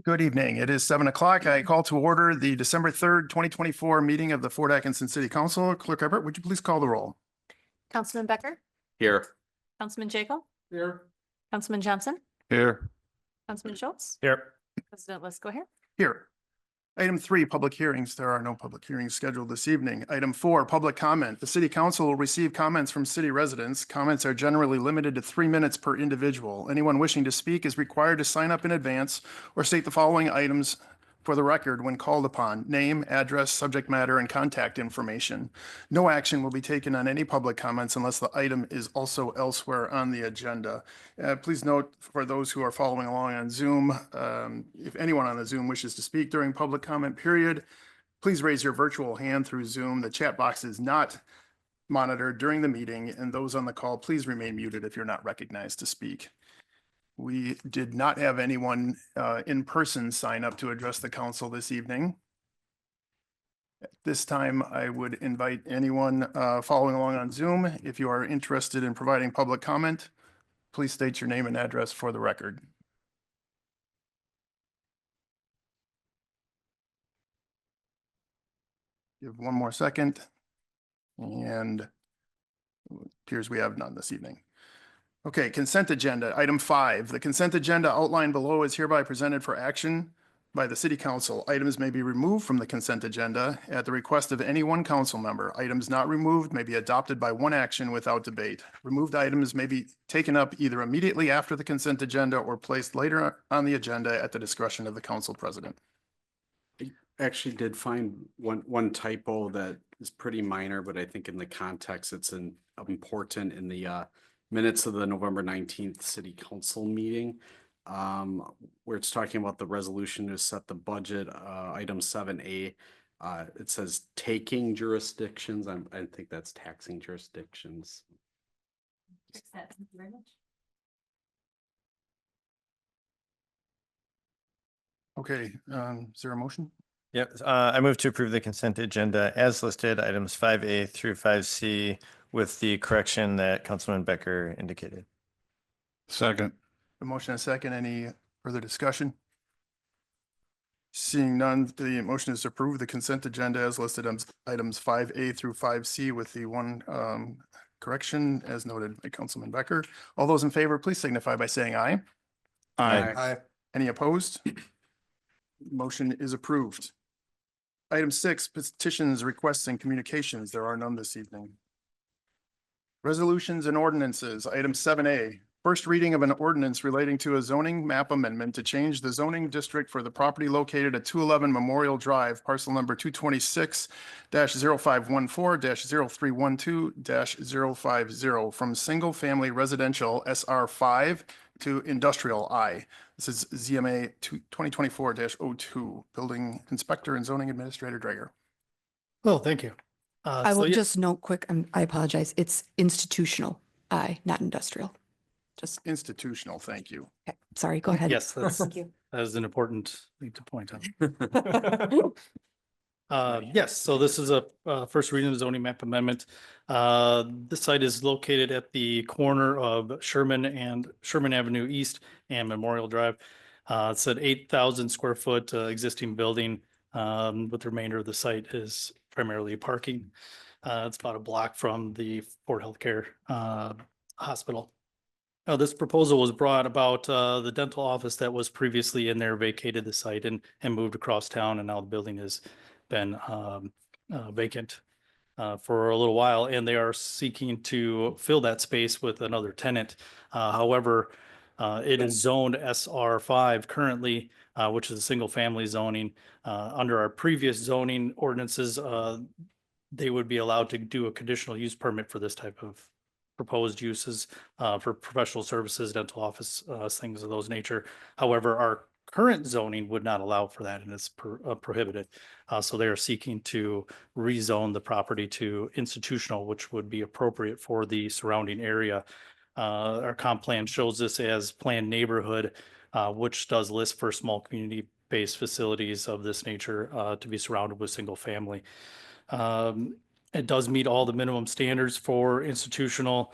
Good evening. It is 7 o'clock. I call to order the December 3rd, 2024 meeting of the Fort Atkinson City Council. Clerk Everett, would you please call the roll? Councilman Becker, Here. Councilman Jacob, Here. Councilman Johnson, Here. Councilman Schultz, Here. President Lesko here. Here. Item 3, public hearings. There are no public hearings scheduled this evening. Item 4, public comment. The City Council will receive comments from city residents. Comments are generally limited to 3 minutes per individual. Anyone wishing to speak is required to sign up in advance or state the following items for the record when called upon: name, address, subject matter, and contact information. No action will be taken on any public comments unless the item is also elsewhere on the agenda. Please note, for those who are following along on Zoom, if anyone on the Zoom wishes to speak during public comment period, please raise your virtual hand through Zoom. The chat box is not monitored during the meeting, and those on the call, please remain muted if you're not recognized to speak. We did not have anyone in person sign up to address the council this evening. At this time, I would invite anyone following along on Zoom. If you are interested in providing public comment, please state your name and address for the record. Give one more second. And it appears we have none this evening. Okay, consent agenda. Item 5, the consent agenda outlined below is hereby presented for action by the City Council. Items may be removed from the consent agenda at the request of any one council member. Items not removed may be adopted by one action without debate. Removed items may be taken up either immediately after the consent agenda or placed later on the agenda at the discretion of the council president. I actually did find one typo that is pretty minor, but I think in the context, it's important in the minutes of the November 19th City Council meeting, where it's talking about the resolution to set the budget, item 7A. It says taking jurisdictions. I think that's taxing jurisdictions. Fix that. Thank you very much. Okay, is there a motion? Yep, I move to approve the consent agenda as listed, items 5A through 5C, with the correction that Councilman Becker indicated. Second. A motion and a second. Any further discussion? Seeing none, the motion is to approve the consent agenda as listed on items 5A through 5C with the one correction as noted by Councilman Becker. All those in favor, please signify by saying aye. Aye. Any opposed? Motion is approved. Item 6, petitions, requests, and communications. There are none this evening. Resolutions and ordinances. Item 7A, first reading of an ordinance relating to a zoning map amendment to change the zoning district for the property located at 211 Memorial Drive, parcel number 226-0514-0312-050 from single family residential SR5 to industrial I. This is ZMA 2024-02, building inspector and zoning administrator Drager. Oh, thank you. I will just note quick, I apologize. It's institutional, not industrial. Just Institutional, thank you. okay. Sorry, go ahead. Yes, that's, Thank you. that is an important thing to point out. Yes, so this is a first reading of zoning map amendment. The site is located at the corner of Sherman Avenue East and Memorial Drive. It's an 8,000 square foot existing building, with the remainder of the site is primarily parking. It's about a block from the Fort Healthcare Hospital. This proposal was brought about, the dental office that was previously in there vacated the site and moved across town, and now the building has been vacant for a little while, and they are seeking to fill that space with another tenant. However, it is zoned SR5 currently, which is a single family zoning. Under our previous zoning ordinances, they would be allowed to do a conditional use permit for this type of proposed uses for professional services, dental office, things of those nature. However, our current zoning would not allow for that, and it's prohibited. So they are seeking to rezone the property to institutional, which would be appropriate for the surrounding area. Our comp plan shows this as planned neighborhood, which does list for small community-based facilities of this nature to be surrounded with single family. It does meet all the minimum standards for institutional.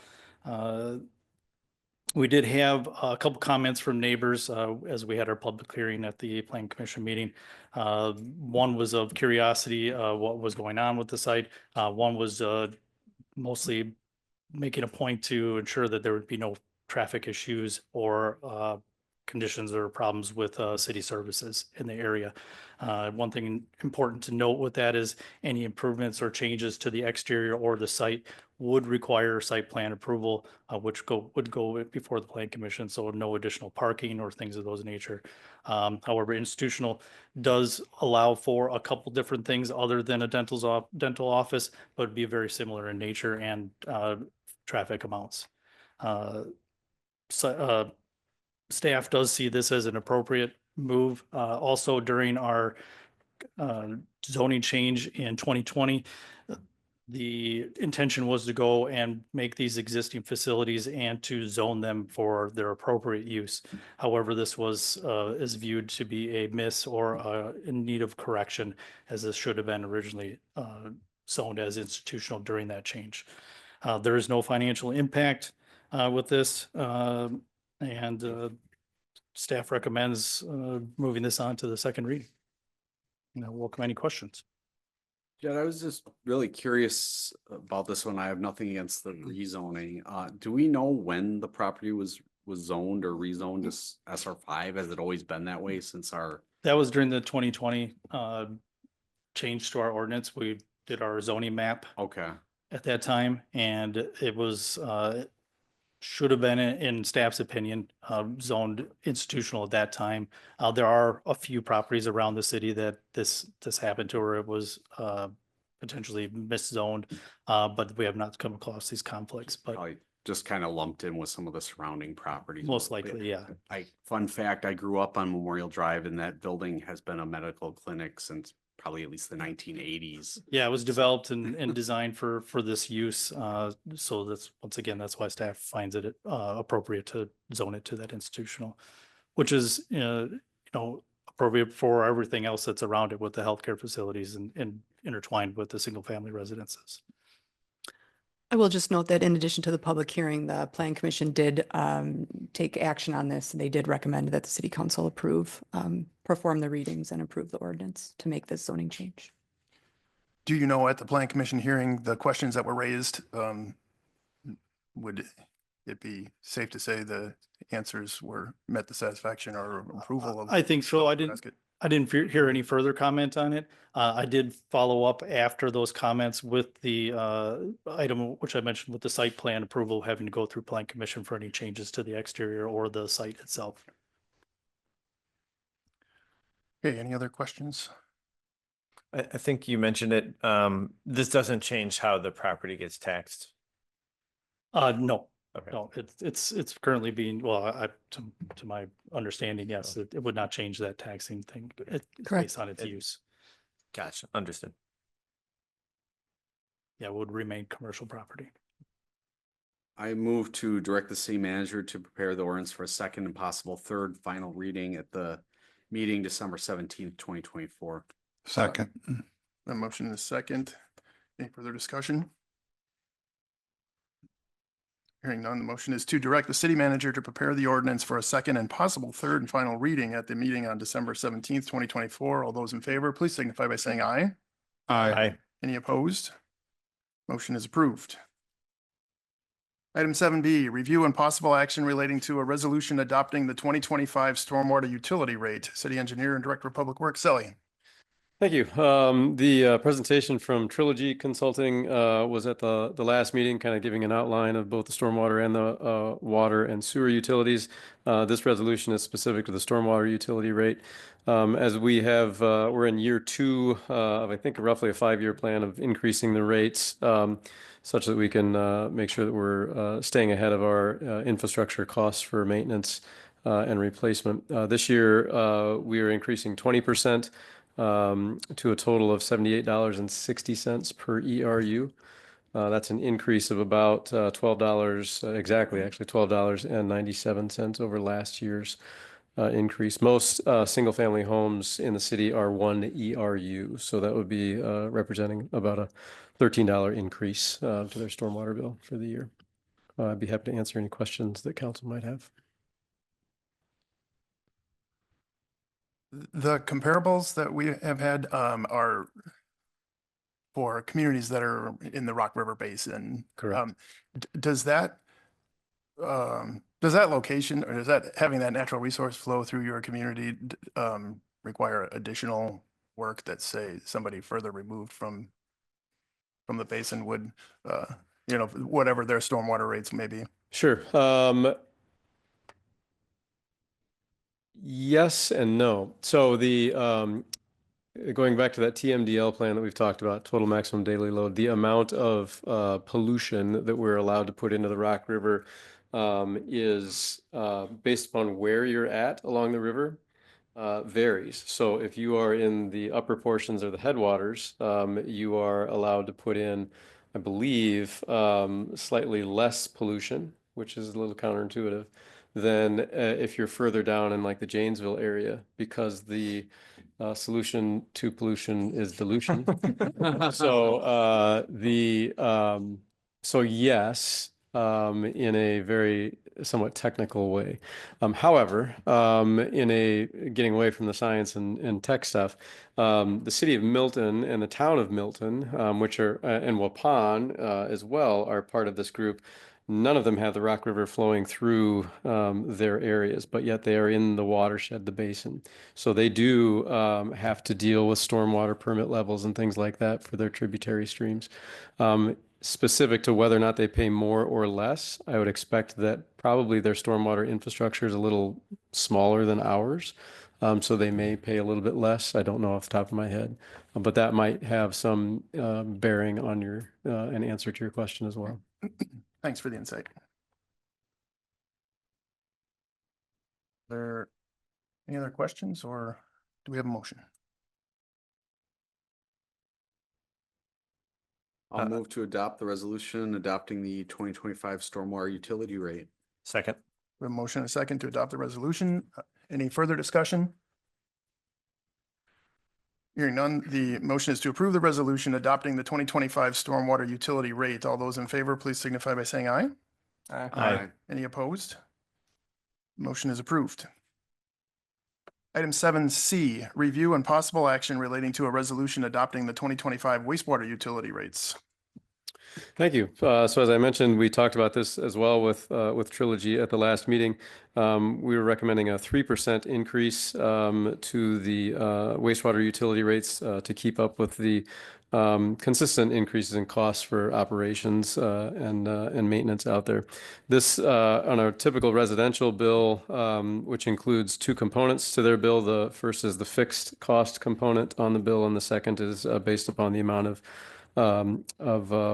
We did have a couple comments from neighbors as we had our public hearing at the Plan Commission meeting. One was of curiosity, what was going on with the site. One was mostly making a point to ensure that there would be no traffic issues or conditions or problems with city services in the area. One thing important to note with that is any improvements or changes to the exterior or the site would require site plan approval, which would go before the Plan Commission, so no additional parking or things of those nature. However, institutional does allow for a couple different things other than a dental office, but would be very similar in nature and traffic amounts. Staff does see this as an appropriate move. Also during our zoning change in 2020, the intention was to go and make these existing facilities and to zone them for their appropriate use. However, this is viewed to be a miss or in need of correction, as this should have been originally zoned as institutional during that change. There is no financial impact with this, and staff recommends moving this on to the second reading. And I welcome any questions. Jed, I was just really curious about this one. I have nothing against the rezoning. Do we know when the property was zoned or rezoned as SR5? Has it always been that way since our? That was during the 2020 change to our ordinance. We did our zoning map Okay, at that time, and it was should have been, in staff's opinion, zoned institutional at that time. There are a few properties around the city that this happened to, where it was potentially miszoned, but we have not come across these conflicts. But probably just kind of lumped in with some of the surrounding properties. most likely, yeah. Fun fact, I grew up on Memorial Drive, and that building has been a medical clinic since probably at least the 1980s. Yeah, it was developed and designed for this use. So that's, once again, that's why staff finds it appropriate to zone it to that institutional, which is, appropriate for everything else that's around it with the healthcare facilities and intertwined with the single family residences. I will just note that in addition to the public hearing, the Plan Commission did take action on this. They did recommend that the city council perform the readings and approve the ordinance to make this zoning change. Do you know at the Plan Commission hearing, the questions that were raised, would it be safe to say the answers met the satisfaction or approval of? I think so. I didn't hear any further comment on it. I did follow up after those comments with the item, which I mentioned with the site plan approval, having to go through Plan Commission for any changes to the exterior or the site itself. Okay, any other questions? I think you mentioned it. This doesn't change how the property gets taxed. No, Okay. no, it's currently being, to my understanding, yes, it would not change that taxing thing. It's Correct. based on its use. Gotcha. Understood. Yeah, it would remain commercial property. I move to direct the city manager to prepare the ordinance for a second and possible third final reading at the meeting December 17th, 2024. Second. A motion and a second. Any further discussion? Hearing none, the motion is to direct the city manager to prepare the ordinance for a second and possible third and final reading at the meeting on December 17th, 2024. All those in favor, please signify by saying aye. Aye. Any opposed? Motion is approved. Item 7B, review and possible action relating to a resolution adopting the 2025 stormwater utility rate. City engineer and director of public works, Sally. Thank you. The presentation from Trilogy Consulting was at the last meeting, kind of giving an outline of both the stormwater and the water and sewer utilities. This resolution is specific to the stormwater utility rate. As we have, we're in year 2 of, I think, roughly a 5-year plan of increasing the rates such that we can make sure that we're staying ahead of our infrastructure costs for maintenance and replacement. This year, we are increasing 20%. To a total of $78.60 per ERU. That's an increase of about $12, exactly, actually $12.97 over last year's increase. Most single-family homes in the city are 1 ERU, so that would be representing about a $13 increase to their stormwater bill for the year. I'd be happy to answer any questions that council might have. The comparables that we have had are for communities that are in the Rock River Basin. Correct. Does that location, or does that having that natural resource flow through your community require additional work that, say, somebody further removed from the basin would, whatever their stormwater rates may be? Sure. Yes and no. So going back to that TMDL plan that we've talked about, total maximum daily load, the amount of pollution that we're allowed to put into the Rock River is based upon where you're at along the river, varies. So if you are in the upper portions or the headwaters, you are allowed to put in, I believe, slightly less pollution, which is a little counterintuitive, than if you're further down in like the Janesville area, because the solution to pollution is dilution. So yes, in a very somewhat technical way. However, getting away from the science and tech stuff, the city of Milton and the town of Milton, which are and Waupun as well, are part of this group. None of them have the Rock River flowing through their areas, but yet they are in the watershed, the basin. So they do have to deal with stormwater permit levels and things like that for their tributary streams. Specific to whether or not they pay more or less, I would expect that probably their stormwater infrastructure is a little smaller than ours. So they may pay a little bit less. I don't know off the top of my head, but that might have some bearing on an answer to your question as well. Thanks for the insight. There any other questions, or do we have a motion? I'll move to adopt the resolution adopting the 2025 stormwater utility rate. Second. We have a motion and a second to adopt the resolution. Any further discussion? Hearing none, the motion is to approve the resolution adopting the 2025 stormwater utility rate. All those in favor, please signify by saying aye. Aye. Any opposed? Motion is approved. Item 7C, review and possible action relating to a resolution adopting the 2025 wastewater utility rates. Thank you. So as I mentioned, we talked about this as well with Trilogy at the last meeting. We were recommending a 3% increase to the wastewater utility rates to keep up with the consistent increases in costs for operations and maintenance out there. This on a typical residential bill, which includes two components to their bill. The first is the fixed cost component on the bill, and the second is based upon the amount of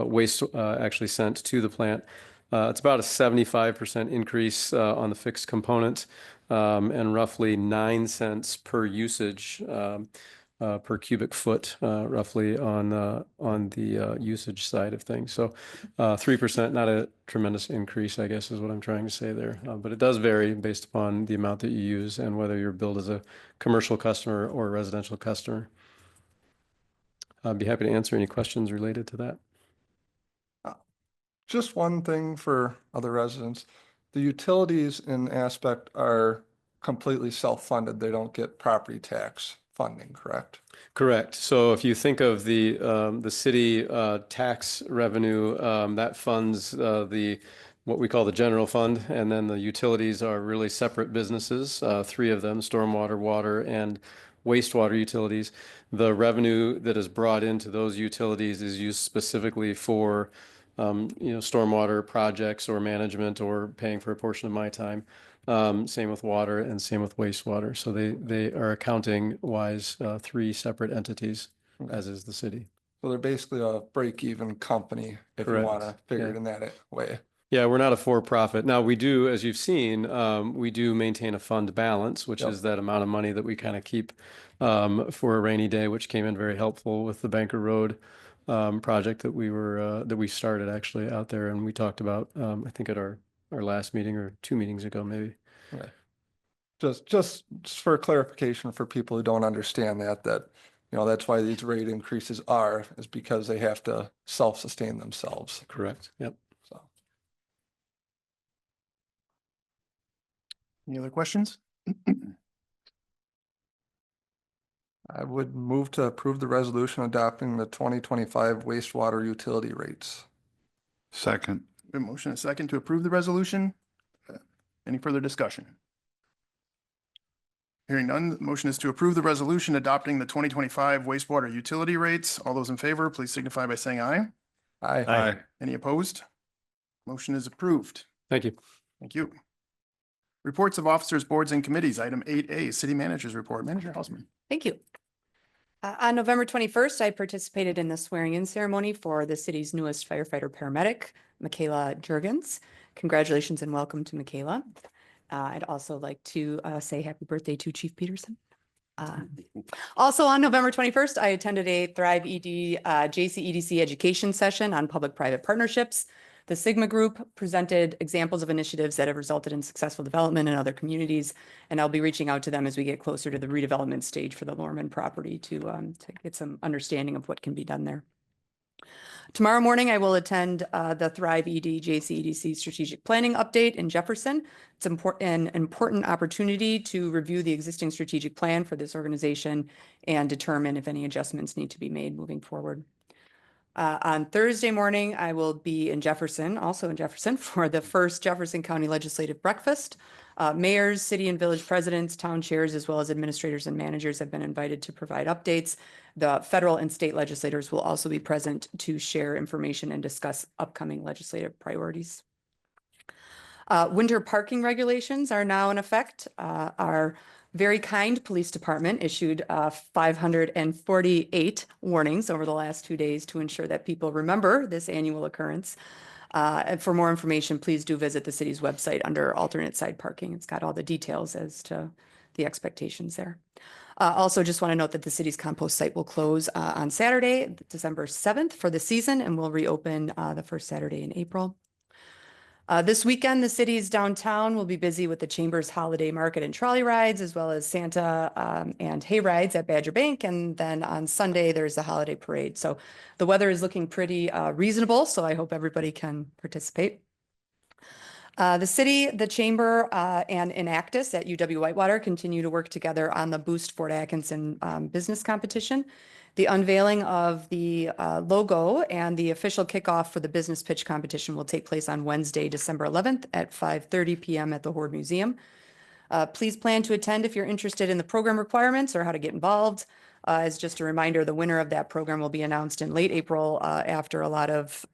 waste actually sent to the plant. It's about a 75% increase on the fixed component and roughly 9 cents per usage per cubic foot, roughly on the usage side of things. So 3%, not a tremendous increase, I guess is what I'm trying to say there. But it does vary based upon the amount that you use and whether you're billed as a commercial customer or a residential customer. I'd be happy to answer any questions related to that. Just one thing for other residents. The utilities in aspect are completely self-funded. They don't get property tax funding, correct? Correct. So if you think of the city tax revenue, that funds what we call the general fund, and then the utilities are really separate businesses, 3 of them: stormwater, water, and wastewater utilities. The revenue that is brought into those utilities is used specifically for stormwater projects or management or paying for a portion of my time. Same with water and same with wastewater. So they are accounting wise 3 separate entities, as is the city. So they're basically a break-even company, if you want to Correct. figure Yeah. it in that way. Yeah, we're not a for-profit. Now, we do, as you've seen, we do maintain a fund balance, which Yep. is that amount of money that we kind of keep for a rainy day, which came in very helpful with the Banker Road project that we started actually out there, and we talked about, I think at our last meeting or 2 meetings ago, maybe. Okay. Just for clarification for people who don't understand that that's why these rate increases is because they have to self-sustain themselves. Correct. Yep. So Any other questions? I would move to approve the resolution adopting the 2025 wastewater utility rates. Second. A motion and a second to approve the resolution. Any further discussion? Hearing none, the motion is to approve the resolution adopting the 2025 wastewater utility rates. All those in favor, please signify by saying aye. Aye. Aye. Any opposed? Motion is approved. Thank you. Thank you. Reports of officers, boards, and committees. Item 8A, City Manager's Report. Manager Hausman. Thank you. On November 21st, I participated in the swearing-in ceremony for the city's newest firefighter paramedic, Michaela Jurgens. Congratulations and welcome to Michaela. I'd also like to say happy birthday to Chief Peterson. Also on November 21st, I attended a Thrive ED JCEDC education session on public-private partnerships. The Sigma Group presented examples of initiatives that have resulted in successful development in other communities, and I'll be reaching out to them as we get closer to the redevelopment stage for the Lorman property to get some understanding of what can be done there. Tomorrow morning, I will attend the Thrive ED JCEDC strategic planning update in Jefferson. It's an important opportunity to review the existing strategic plan for this organization and determine if any adjustments need to be made moving forward. On Thursday morning, I will be in Jefferson, also in Jefferson, for the first Jefferson County Legislative Breakfast. Mayors, city and village presidents, town chairs, as well as administrators and managers have been invited to provide updates. The federal and state legislators will also be present to share information and discuss upcoming legislative priorities. Winter parking regulations are now in effect. Our very kind police department issued 548 warnings over the last 2 days to ensure that people remember this annual occurrence. And for more information, please do visit the city's website under alternate side parking. It's got all the details as to the expectations there. Also, just want to note that the city's compost site will close on Saturday, December 7th for the season, and will reopen the first Saturday in April. This weekend, the city's downtown will be busy with the Chamber's holiday market and trolley rides, as well as Santa and hay rides at Badger Bank. And then on Sunday, there's a holiday parade. So the weather is looking pretty reasonable, so I hope everybody can participate. The city, the Chamber, and Enactus at UW-Whitewater continue to work together on the Boost Fort Atkinson business competition. The unveiling of the logo and the official kickoff for the business pitch competition will take place on Wednesday, December 11th at 5:30 p.m. at the Horde Museum. Please plan to attend if you're interested in the program requirements or how to get involved. As just a reminder, the winner of that program will be announced in late April after a lot of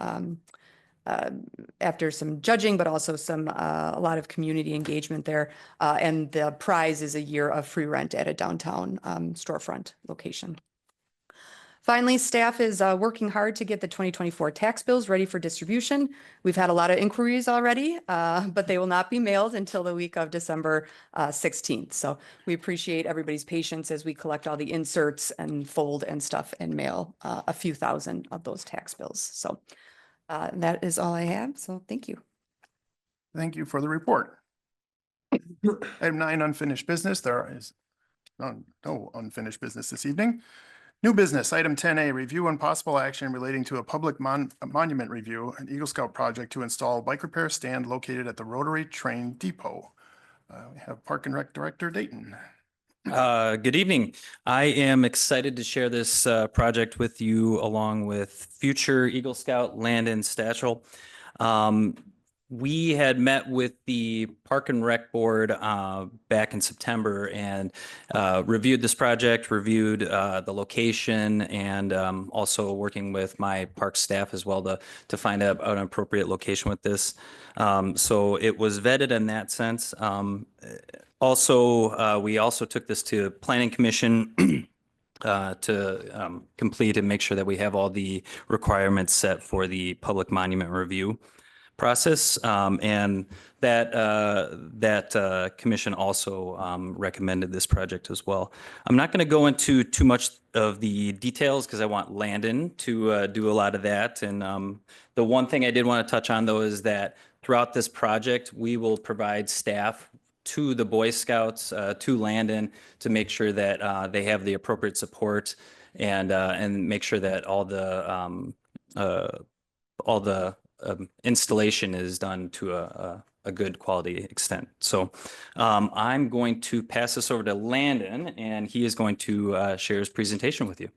after some judging, but also a lot of community engagement there. And the prize is a year of free rent at a downtown storefront location. Finally, staff is working hard to get the 2024 tax bills ready for distribution. We've had a lot of inquiries already, but they will not be mailed until the week of December 16th. So we appreciate everybody's patience as we collect all the inserts and fold and stuff and mail a few thousand of those tax bills. So that is all I have. So thank you. Thank you for the report. Item 9, unfinished business. There is no unfinished business this evening. New business, item 10A, review and possible action relating to a public monument review, an Eagle Scout project to install bike repair stand located at the Rotary Train Depot. We have Park and Rec Director Dayton. Good evening. I am excited to share this project with you along with future Eagle Scout Landon Stachel. We had met with the Park and Rec Board back in September and reviewed this project, reviewed the location, and also working with my park staff as well to find an appropriate location with this. So it was vetted in that sense. We also took this to Planning Commission to complete and make sure that we have all the requirements set for the public monument review process, and that commission also recommended this project as well. I'm not going to go into too much of the details because I want Landon to do a lot of that. And the one thing I did want to touch on, though, is that throughout this project, we will provide staff to the Boy Scouts, to Landon, to make sure that they have the appropriate support and make sure that all the installation is done to a good quality extent. So I'm going to pass this over to Landon, and he is going to share his presentation with you.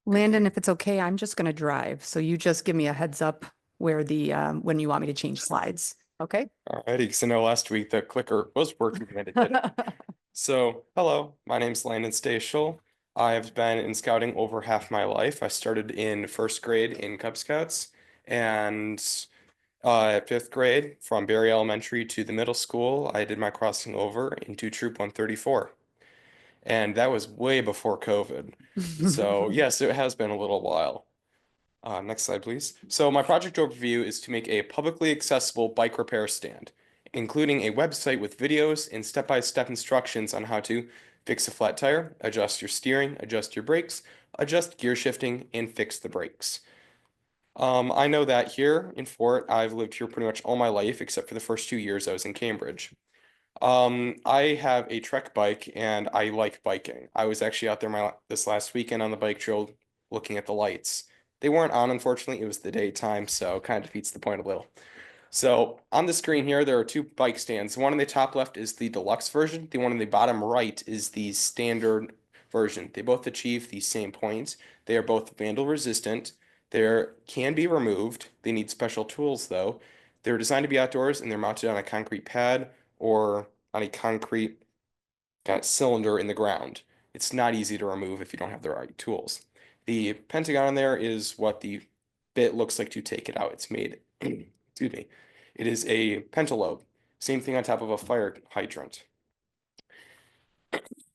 Landon, if it's okay, I'm just going to drive. So you just give me a heads up where when you want me to change slides. Okay? Alrighty, because I know last week the clicker was working and it didn't. So, hello, my name's Landon Stachel. I've been in scouting over half my life. I started in first grade in Cub Scouts and fifth grade from Berry Elementary to the middle school. I did my crossing over into Troop 134. And that was way before COVID. So, yes, it has been a little while. Next slide, please. So my project overview is to make a publicly accessible bike repair stand, including a website with videos and step-by-step instructions on how to fix a flat tire, adjust your steering, adjust your brakes, adjust gear shifting, and fix the brakes. I know that here in Fort, I've lived here pretty much all my life, except for the first 2 years I was in Cambridge. I have a trek bike and I like biking. I was actually out there this last weekend on the bike trail looking at the lights. They weren't on, unfortunately. It was the daytime, so it kind of defeats the point a little. So on the screen here, there are two bike stands. The one on the top left is the deluxe version. The one on the bottom right is the standard version. They both achieve the same points. They are both vandal resistant. They can be removed. They need special tools though. They're designed to be outdoors and they're mounted on a concrete pad or on a concrete cylinder in the ground. It's not easy to remove if you don't have the right tools. The pentagon on there is what the bit looks like to take it out. It's made, excuse me, it is a pentalobe. Same thing on top of a fire hydrant.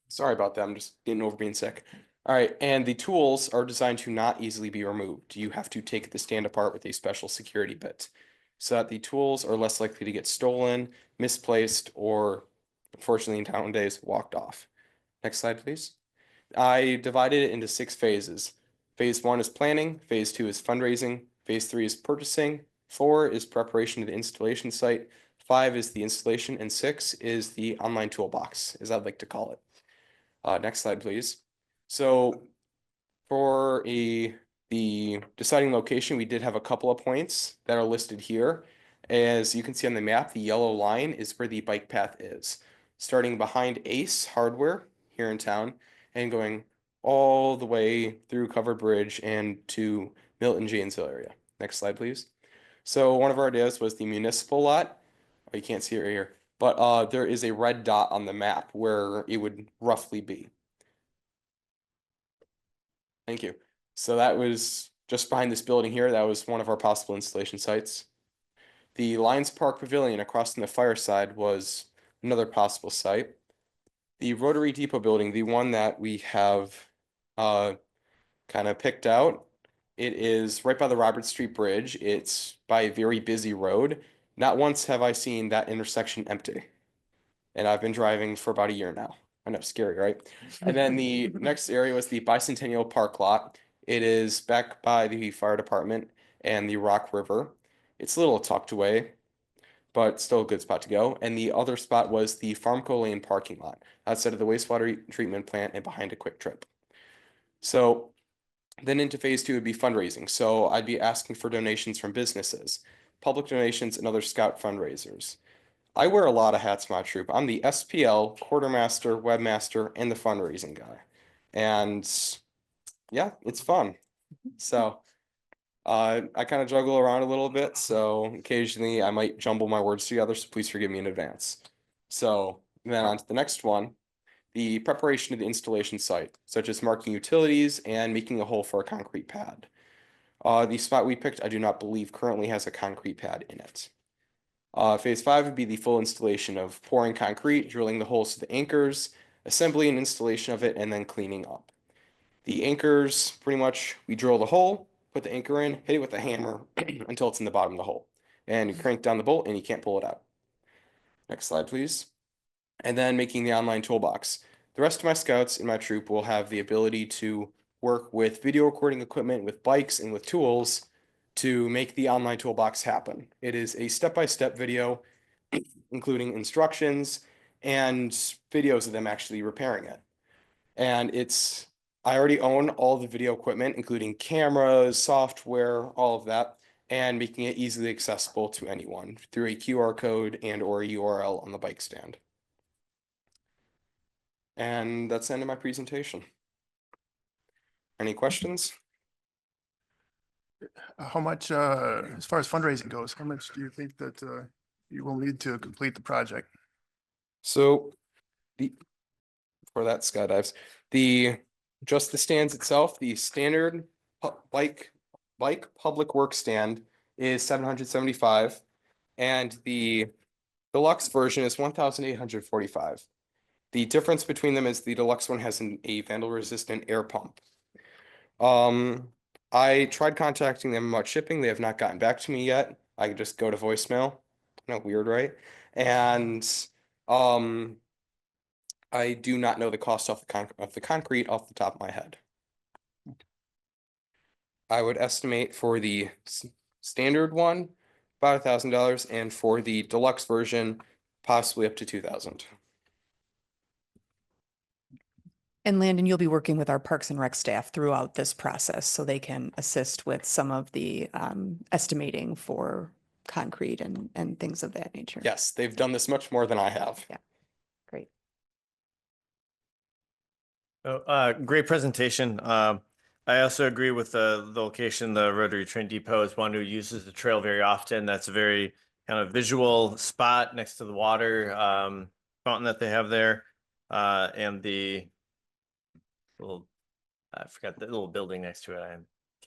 Sorry about that, I'm just getting over being sick. All right, and the tools are designed to not easily be removed. You have to take the stand apart with a special security bit so that the tools are less likely to get stolen, misplaced, or unfortunately nowadays walked off. Next slide, please. I divided it into 6 phases. Phase 1 is planning, phase 2 is fundraising, phase 3 is purchasing, 4 is preparation of the installation site, 5 is the installation, and 6 is the online toolbox, as I'd like to call it. Next slide, please. So for the deciding location, we did have a couple of points that are listed here. As you can see on the map, the yellow line is where the bike path is, starting behind Ace Hardware here in town and going all the way through Covered Bridge and to Milton Janesville area. Next slide, please. So one of our ideas was the municipal lot. Oh, you can't see it right here, but there is a red dot on the map where it would roughly be. Thank you. So that was just behind this building here. That was one of our possible installation sites. The Lions Park Pavilion across from the fireside was another possible site. The Rotary Depot building, the one that we have kind of picked out, it is right by the Robert Street Bridge. It's by a very busy road. Not once have I seen that intersection empty. And I've been driving for about a year now. I know, scary, right? And then the next area was the Bicentennial Park lot. It is back by the fire department and the Rock River. It's a little tucked away, but still a good spot to go. And the other spot was the Farmco Lane parking lot outside of the wastewater treatment plant and behind a Quick Trip. So then into phase 2 would be fundraising. So I'd be asking for donations from businesses, public donations, and other scout fundraisers. I wear a lot of hats in my troop. I'm the SPL, quartermaster, webmaster, and the fundraising guy. And yeah, it's fun. So I kind of juggle around a little bit. So occasionally I might jumble my words together. So please forgive me in advance. So then on to the next one, the preparation of the installation site, such as marking utilities and making a hole for a concrete pad. The spot we picked, I do not believe currently has a concrete pad in it. Phase 5 would be the full installation of pouring concrete, drilling the holes to the anchors, assembly and installation of it, and then cleaning up. The anchors, pretty much, we drill the hole, put the anchor in, hit it with a hammer until it's in the bottom of the hole. And you crank down the bolt and you can't pull it out. Next slide, please. And then making the online toolbox. The rest of my scouts in my troop will have the ability to work with video recording equipment, with bikes, and with tools to make the online toolbox happen. It is a step-by-step video, including instructions and videos of them actually repairing it. And it's I already own all the video equipment, including cameras, software, all of that, and making it easily accessible to anyone through a QR code and or a URL on the bike stand. And that's the end of my presentation. Any questions? How much, as far as fundraising goes, how much do you think that you will need to complete the project? So for that skydives, just the stands itself, the standard bike public work stand is 775, and the deluxe version is 1,845. The difference between them is the deluxe one has a vandal resistant air pump. I tried contacting them about shipping. They have not gotten back to me yet. I could just go to voicemail. No, weird, right? And I do not know the cost of the concrete off the top of my head. I would estimate for the standard one about $1,000, and for the deluxe version, possibly up to 2,000. And Landon, you'll be working with our Parks and Rec staff throughout this process so they can assist with some of the estimating for concrete and things of that nature. Yes, they've done this much more than I have. Yeah. Great. Oh, great presentation. I also agree with the location. The Rotary Train Depot is one who uses the trail very often. That's a very kind of visual spot next to the water fountain that they have there, and the little, I forgot the little building next to it. I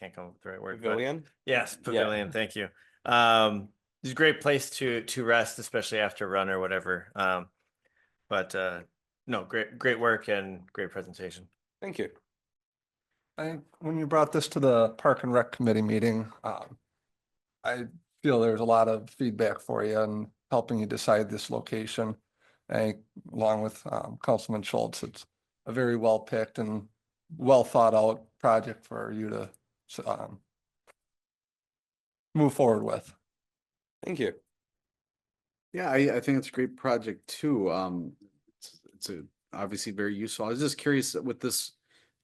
can't come up with the right word. but- Pavilion? Yes, pavilion. Thank you. It's a great place to rest, especially after a run or whatever. But no, great work and great presentation. Thank you. When you brought this to the Park and Rec Committee meeting, I feel there's a lot of feedback for you and helping you decide this location. Along with Councilman Schultz, it's a very well picked and well thought out project for you to move forward with. Thank you. Yeah, I think it's a great project too. It's obviously very useful. I was just curious with this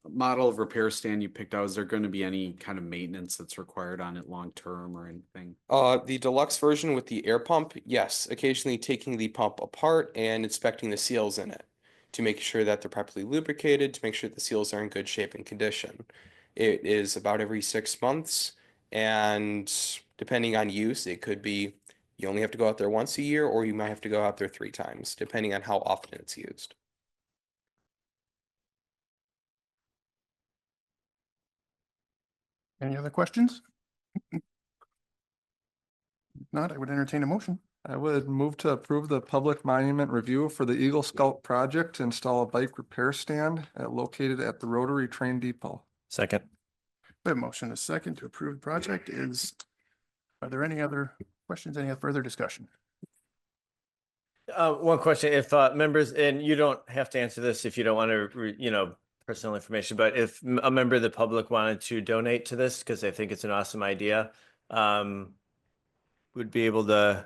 model of repair stand you picked out, is there going to be any kind of maintenance that's required on it long term or anything? The deluxe version with the air pump, yes, occasionally taking the pump apart and inspecting the seals in it to make sure that they're properly lubricated, to make sure the seals are in good shape and condition. It is about every 6 months, and depending on use, it could be you only have to go out there once a year, or you might have to go out there 3 times, depending on how often it's used. Any other questions? If not, I would entertain a motion. I would move to approve the public monument review for the Eagle Scout project to install a bike repair stand located at the Rotary Train Depot. Second. We have a motion, a second to approve the project. Are there any other questions, any further discussion? One question, if members, and you don't have to answer this if you don't want to, personal information, but if a member of the public wanted to donate to this, because I think it's an awesome idea, would be able to.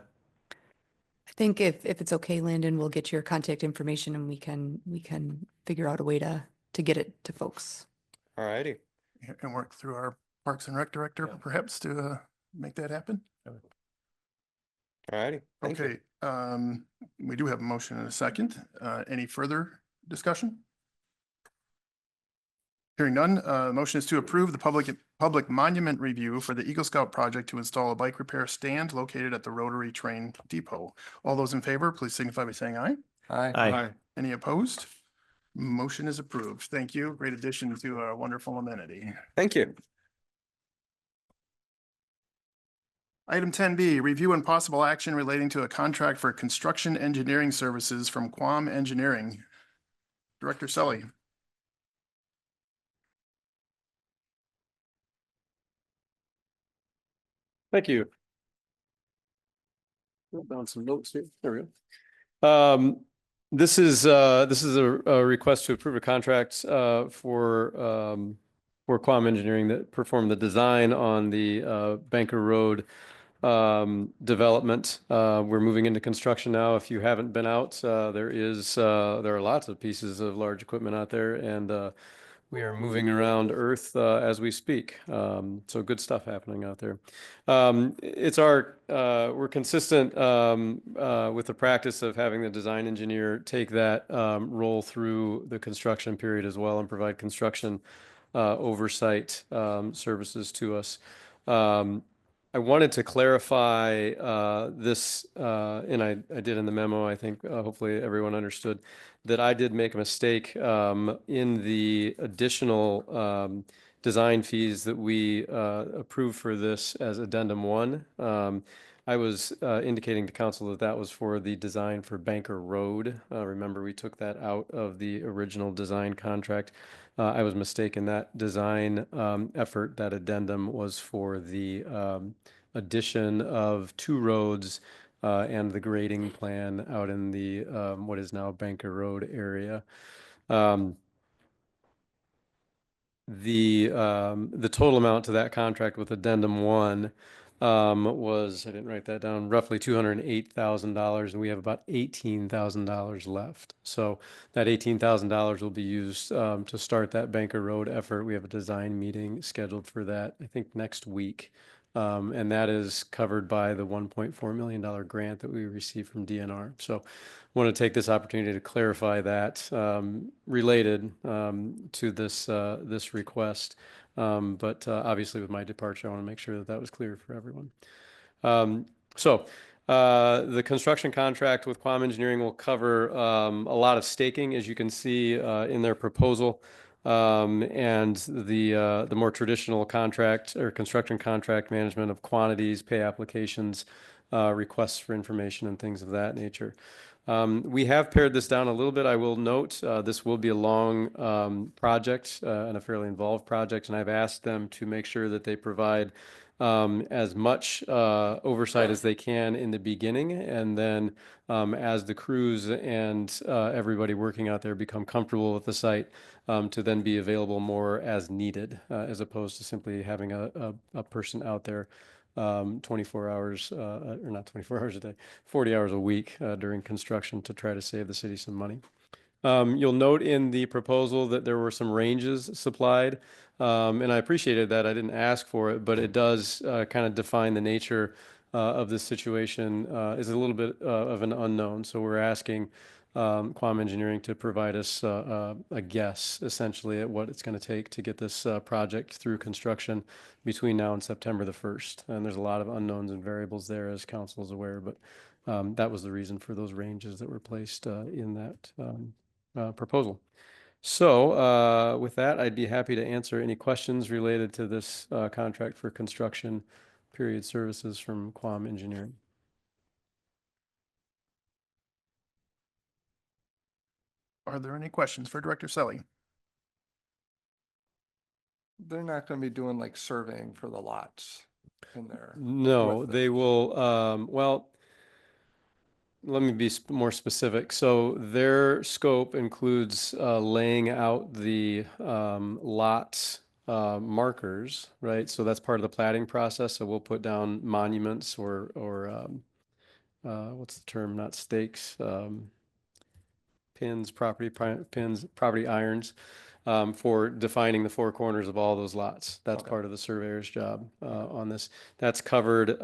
I think if it's okay, Landon, we'll get your contact information and we can figure out a way to get it to folks. All righty. And work through our Parks and Rec director perhaps to make that happen? All righty. Thank you. Okay, we do have a motion and a second. Any further discussion? Hearing none, motion is to approve the public monument review for the Eagle Scout project to install a bike repair stand located at the Rotary Train Depot. All those in favor, please signify by saying aye. Aye. Any opposed? Motion is approved. Thank you. Great addition to our wonderful amenity. Thank you. Item 10B, review and possible action relating to a contract for construction engineering services from Quam Engineering. Director Sully. Thank you. Wrote down some notes here. There we go. This is a request to approve a contract for Quam Engineering that performed the design on the Banker Road development. We're moving into construction now. If you haven't been out, there are lots of pieces of large equipment out there, and We are moving around Earth as we speak. So good stuff happening out there. We're consistent with the practice of having the design engineer take that role through the construction period as well and provide construction oversight services to us. I wanted to clarify this, and I did in the memo. I think hopefully everyone understood that I did make a mistake in the additional design fees that we approved for this as addendum 1. I was indicating to council that that was for the design for Banker Road. Remember, we took that out of the original design contract. I was mistaken. That design effort, that addendum, was for the addition of 2 roads and the grading plan out in the what is now Banker Road area. The total amount to that contract with addendum 1 was, I didn't write that down, roughly $208,000, and we have about $18,000 left. So that $18,000 will be used to start that Banker Road effort. We have a design meeting scheduled for that, I think, next week. And that is covered by the $1.4 million grant that we received from DNR. So I want to take this opportunity to clarify that related to this request. But obviously with my departure, I want to make sure that that was clear for everyone. The construction contract with Quam Engineering will cover a lot of staking, as you can see in their proposal. And the more traditional contract or construction contract management of quantities, pay applications, requests for information and things of that nature. We have pared this down a little bit. I will note this will be a long project and a fairly involved project, and I've asked them to make sure that they provide as much oversight as they can in the beginning, and then as the crews and everybody working out there become comfortable with the site, to then be available more as needed, as opposed to simply having a person out there 24 hours, or not 24 hours a day, 40 hours a week during construction to try to save the city some money. You'll note in the proposal that there were some ranges supplied, and I appreciated that. I didn't ask for it, but it does kind of define the nature of this situation. Is a little bit of an unknown, so we're asking Quam Engineering to provide us a guess, essentially, at what it's going to take to get this project through construction between now and September the 1st. And there's a lot of unknowns and variables there, as council is aware, but that was the reason for those ranges that were placed in that proposal. So with that, I'd be happy to answer any questions related to this contract for construction period services from Quam Engineering. Are there any questions for Director Selly? They're not going to be doing like surveying for the lots in there. No, with they it. will, well, let me be more specific. So their scope includes laying out the lot markers, right? So that's part of the platting process. So we'll put down monuments or what's the term? Not stakes, pins, property irons, for defining the 4 corners of all those lots. That's Okay. part of the surveyor's job on this. That's covered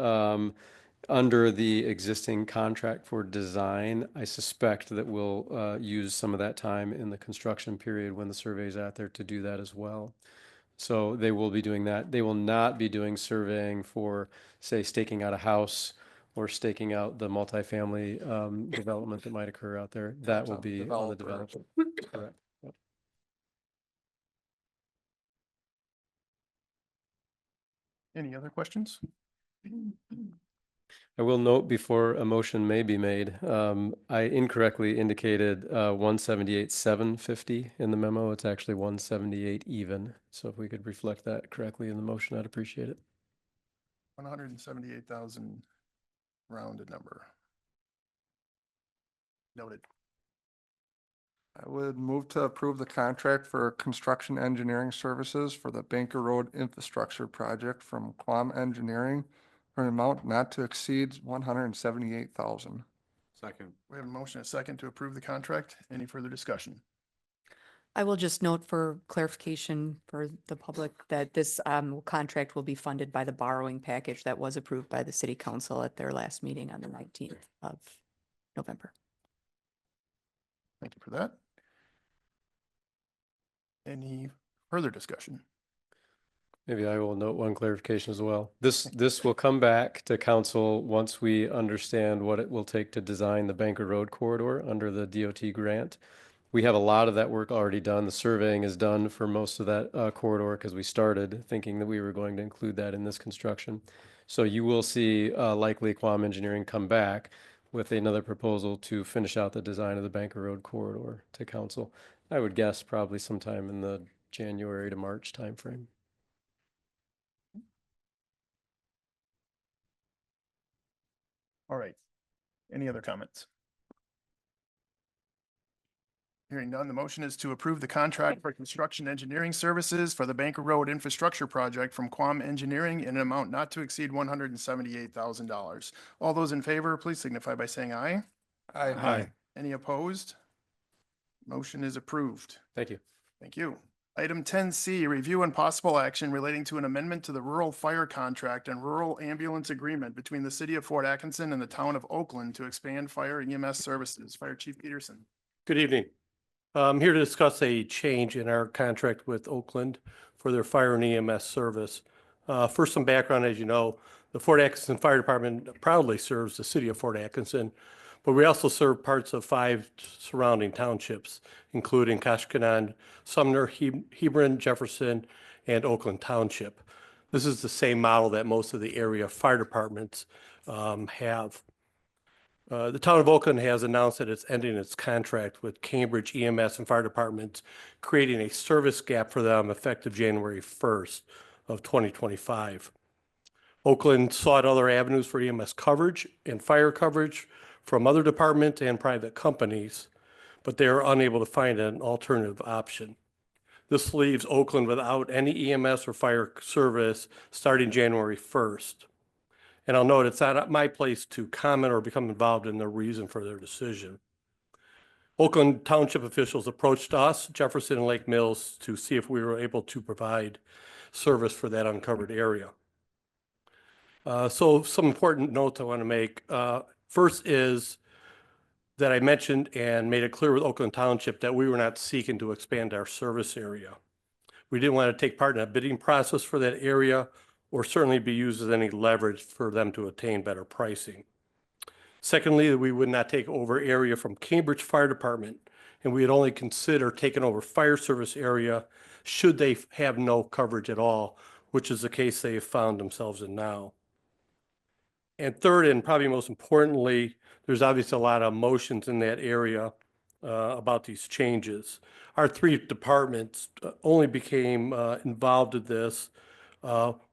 under the existing contract for design. I suspect that we'll use some of that time in the construction period when the survey's out there to do that as well. So they will be doing that. They will not be doing surveying for, say, staking out a house or staking out the multifamily development that might occur out there. That That's will on be on the developer. Correct. Yep. Any other questions? I will note before a motion may be made, I incorrectly indicated 178,750 in the memo. It's actually 178 even. So if we could reflect that correctly in the motion, I'd appreciate it. 178,000 rounded number. Noted. I would move to approve the contract for construction engineering services for the Banker Road infrastructure project from Quam Engineering for an amount not to exceed 178,000. Second. We have a motion, a second to approve the contract. Any further discussion? I will just note for clarification for the public that this contract will be funded by the borrowing package that was approved by the city council at their last meeting on the 19th of November. Thank you for that. Any further discussion? Maybe I will note one clarification as well. This will come back to council once we understand what it will take to design the Banker Road corridor under the DOT grant. We have a lot of that work already done. The surveying is done for most of that corridor because we started thinking that we were going to include that in this construction. So you will see likely Quam Engineering come back with another proposal to finish out the design of the Banker Road corridor to council. I would guess probably sometime in the January to March timeframe. All right. Any other comments? Hearing none, the motion is to approve the contract for construction engineering services for the Banker Road Infrastructure Project from Quam Engineering in an amount not to exceed $178,000. All those in favor, please signify by saying aye. Aye. Any opposed? Motion is approved. Thank you. Thank you. Item 10C, review and possible action relating to an amendment to the rural fire contract and rural ambulance agreement between the city of Fort Atkinson and the town of Oakland to expand fire EMS services. Fire Chief Peterson. Good evening. I'm here to discuss a change in our contract with Oakland for their fire and EMS service. First, some background. As you know, the Fort Atkinson Fire Department proudly serves the city of Fort Atkinson, but we also serve parts of 5 surrounding townships, including Koshkonong, Sumner, Hebron, Jefferson, and Oakland Township. This is the same model that most of the area fire departments have. The town of Oakland has announced that it's ending its contract with Cambridge EMS and fire departments, creating a service gap for them effective January 1st of 2025. Oakland sought other avenues for EMS coverage and fire coverage from other departments and private companies, but they are unable to find an alternative option. This leaves Oakland without any EMS or fire service starting January 1st. And I'll note it's not my place to comment or become involved in the reason for their decision. Oakland Township officials approached us, Jefferson and Lake Mills, to see if we were able to provide service for that uncovered area. So some important notes I want to make. First is that I mentioned and made it clear with Oakland Township that we were not seeking to expand our service area. We didn't want to take part in a bidding process for that area or certainly be used as any leverage for them to attain better pricing. Secondly, we would not take over area from Cambridge Fire Department, and we would only consider taking over fire service area should they have no coverage at all, which is the case they have found themselves in now. And third, and probably most importantly, there's obviously a lot of emotions in that area about these changes. Our 3 departments only became involved in this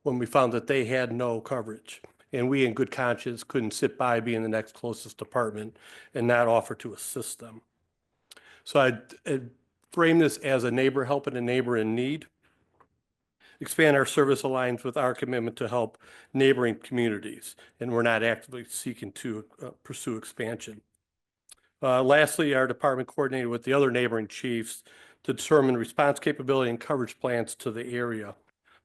when we found that they had no coverage. And we, in good conscience, couldn't sit by being the next closest department and not offer to assist them. So I frame this as a neighbor helping a neighbor in need. Expand our service aligns with our commitment to help neighboring communities, and we're not actively seeking to pursue expansion. Lastly, our department coordinated with the other neighboring chiefs to determine response capability and coverage plans to the area.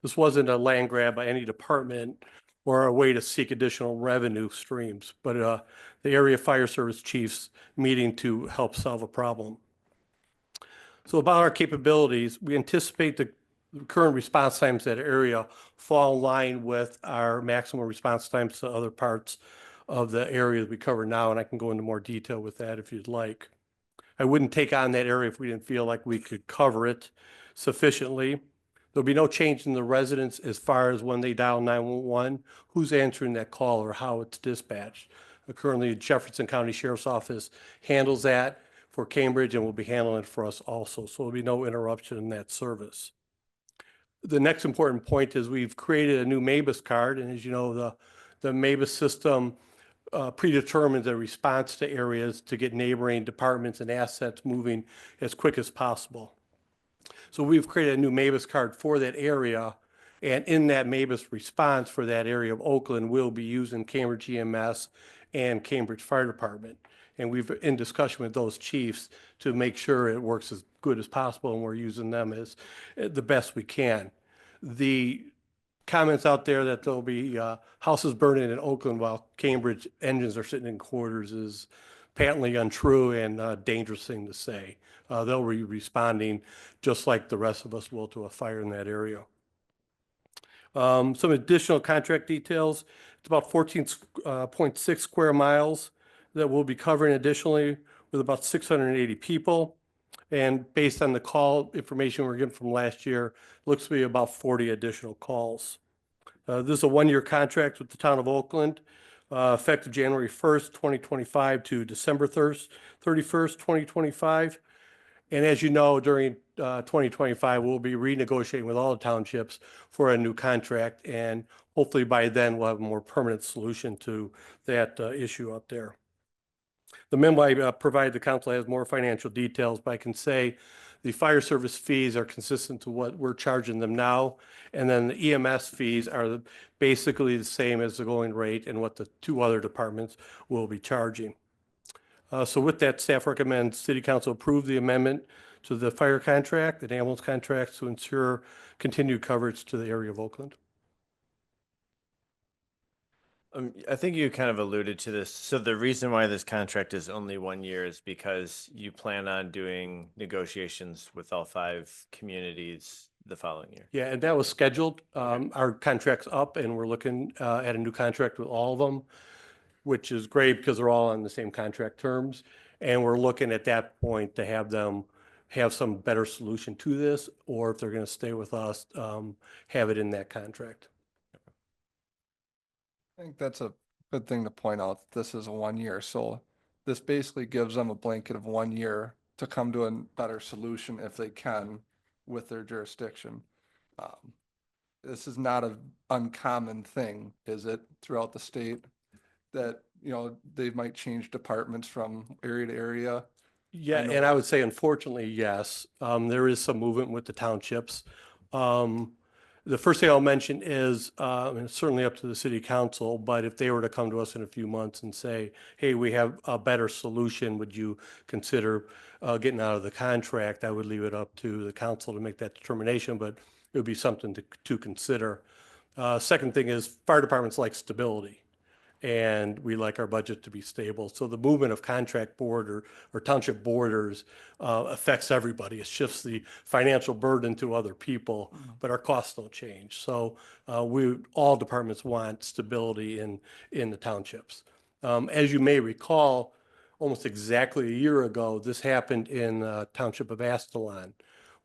This wasn't a land grab by any department or a way to seek additional revenue streams, but the area fire service chiefs meeting to help solve a problem. So about our capabilities, we anticipate the current response times to that area fall in line with our maximum response times to other parts of the area that we cover now, and I can go into more detail with that if you'd like. I wouldn't take on that area if we didn't feel like we could cover it sufficiently. There'll be no change in the residents as far as when they dial 911, who's answering that call or how it's dispatched. Currently, Jefferson County Sheriff's Office handles that for Cambridge and will be handling it for us also. So there'll be no interruption in that service. The next important point is we've created a new MABUS card. And as you know, the MABUS system predetermines a response to areas to get neighboring departments and assets moving as quick as possible. So we've created a new MABUS card for that area, and in that MABUS response for that area of Oakland, we'll be using Cambridge EMS and Cambridge Fire Department. And we've in discussion with those chiefs to make sure it works as good as possible, and we're using them as the best we can. The comments out there that there'll be houses burning in Oakland while Cambridge engines are sitting in quarters is patently untrue and a dangerous thing to say. They'll be responding just like the rest of us will to a fire in that area. Some additional contract details. It's about 14.6 square miles that we'll be covering additionally with about 680 people. And based on the call information we're getting from last year, looks to be about 40 additional calls. This is a one-year contract with the town of Oakland, effective January 1st, 2025 to December 31st, 2025. And as you know, during 2025, we'll be renegotiating with all the townships for a new contract. And hopefully by then we'll have a more permanent solution to that issue up there. The memo I provided the council has more financial details, but I can say the fire service fees are consistent to what we're charging them now. And then the EMS fees are basically the same as the going rate and what the two other departments will be charging. So with that, staff recommends City Council approve the amendment to the fire contract and ambulance contracts to ensure continued coverage to the area of Oakland. I think you kind of alluded to this. So the reason why this contract is only 1 year is because you plan on doing negotiations with all 5 communities the following year. Yeah, and that was scheduled. Our contract's up and we're looking at a new contract with all of them, which is great because they're all on the same contract terms. And we're looking at that point to have them have some better solution to this, or if they're going to stay with us, have it in that contract. I think that's a good thing to point out. This is a 1 year, so this basically gives them a blanket of 1 year to come to a better solution if they can with their jurisdiction. This is not an uncommon thing, is it, throughout the state, that, you know, they might change departments from area to area? Yeah, and I would say unfortunately, yes, there is some movement with the townships. The first thing I'll mention is, and it's certainly up to the city council, but if they were to come to us in a few months and say, hey, we have a better solution, would you consider getting out of the contract? I would leave it up to the council to make that determination, but it would be something to consider. Second thing is fire departments like stability, and we like our budget to be stable. So the movement of contract board or township borders affects everybody. It shifts the financial burden to other people, but our costs don't change. So all departments want stability in the townships. As you may recall, almost exactly a year ago, this happened in township of Astalon,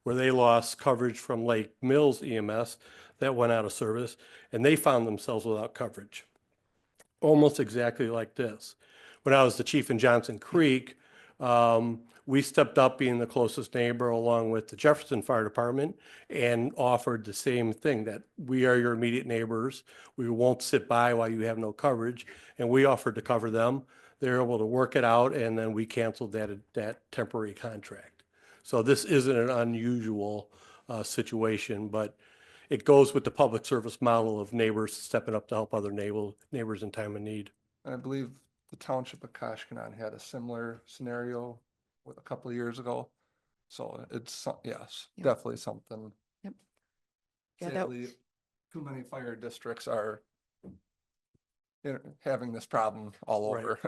where they lost coverage from Lake Mills EMS that went out of service, and they found themselves without coverage. Almost exactly like this. When I was the chief in Johnson Creek, we stepped up being the closest neighbor along with the Jefferson Fire Department and offered the same thing, that we are your immediate neighbors. We won't sit by while you have no coverage. And we offered to cover them. They were able to work it out, and then we canceled that temporary contract. So this isn't an unusual situation, but it goes with the public service model of neighbors stepping up to help other neighbors in time of need. And I believe the township of Koshkonong had a similar scenario a couple of years ago. So it's, yes, Yep. definitely something. Yep. Yeah, Sadly, too many fire districts are, you know, having this problem all Right. over.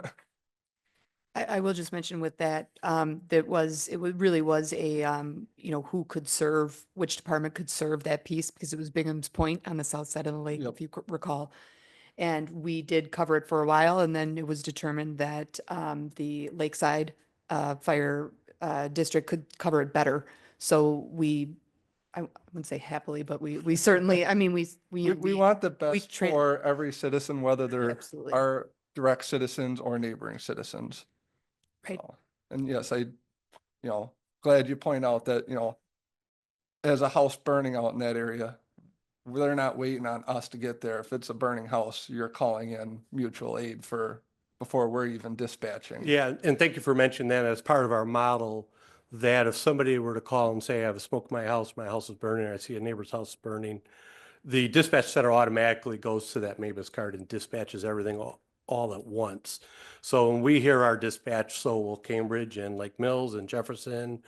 I will just mention with that, really was a, you know, who could serve, which department could serve that piece, because it was Bingham's Point on the south side of the lake, Yep. if you recall. And we did cover it for a while, and then it was determined that the Lakeside Fire District could cover it better. So I wouldn't say happily, but we certainly, I mean, we We want the best train- for every citizen, whether they're Absolutely. our direct citizens or neighboring citizens. Right. So, and yes, glad you point out that, you know, as a house burning out in that area, they're not waiting on us to get there. If it's a burning house, you're calling in mutual aid before we're even dispatching. Yeah, and thank you for mentioning that as part of our model, that if somebody were to call and say, I have a smoke in my house is burning, I see a neighbor's house burning, the dispatch center automatically goes to that neighbor's card and dispatches everything all at once. So when we hear our dispatch, so will Cambridge and Lake Mills and Jefferson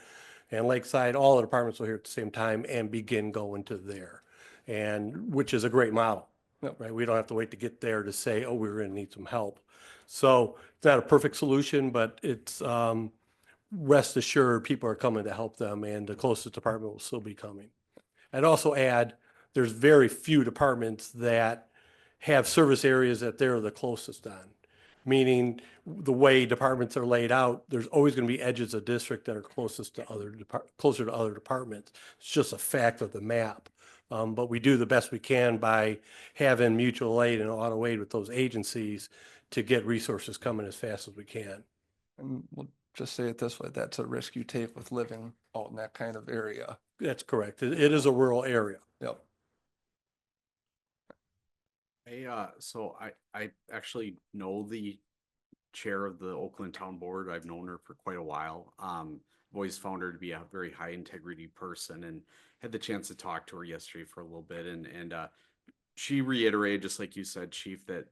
and Lakeside, all the departments will hear at the same time and begin going to there. And which is a great model, right? We don't have to wait to get there to say, oh, we're going to need some help. So it's not a perfect solution, but it's, rest assured, people are coming to help them and the closest department will still be coming. I'd also add, there's very few departments that have service areas that they're the closest on. Meaning the way departments are laid out, there's always going to be edges of district that are closest to closer to other departments. It's just a fact of the map. But we do the best we can by having mutual aid and auto aid with those agencies to get resources coming as fast as we can. And we'll just say it this way, that's a risk you take with living out in that kind of area. That's correct. It is a rural area. Yep. I actually know the chair of the Oakland Town Board. I've known her for quite a while. I've always found her to be a very high integrity person and had the chance to talk to her yesterday for a little bit. And she reiterated, just like you said, Chief, that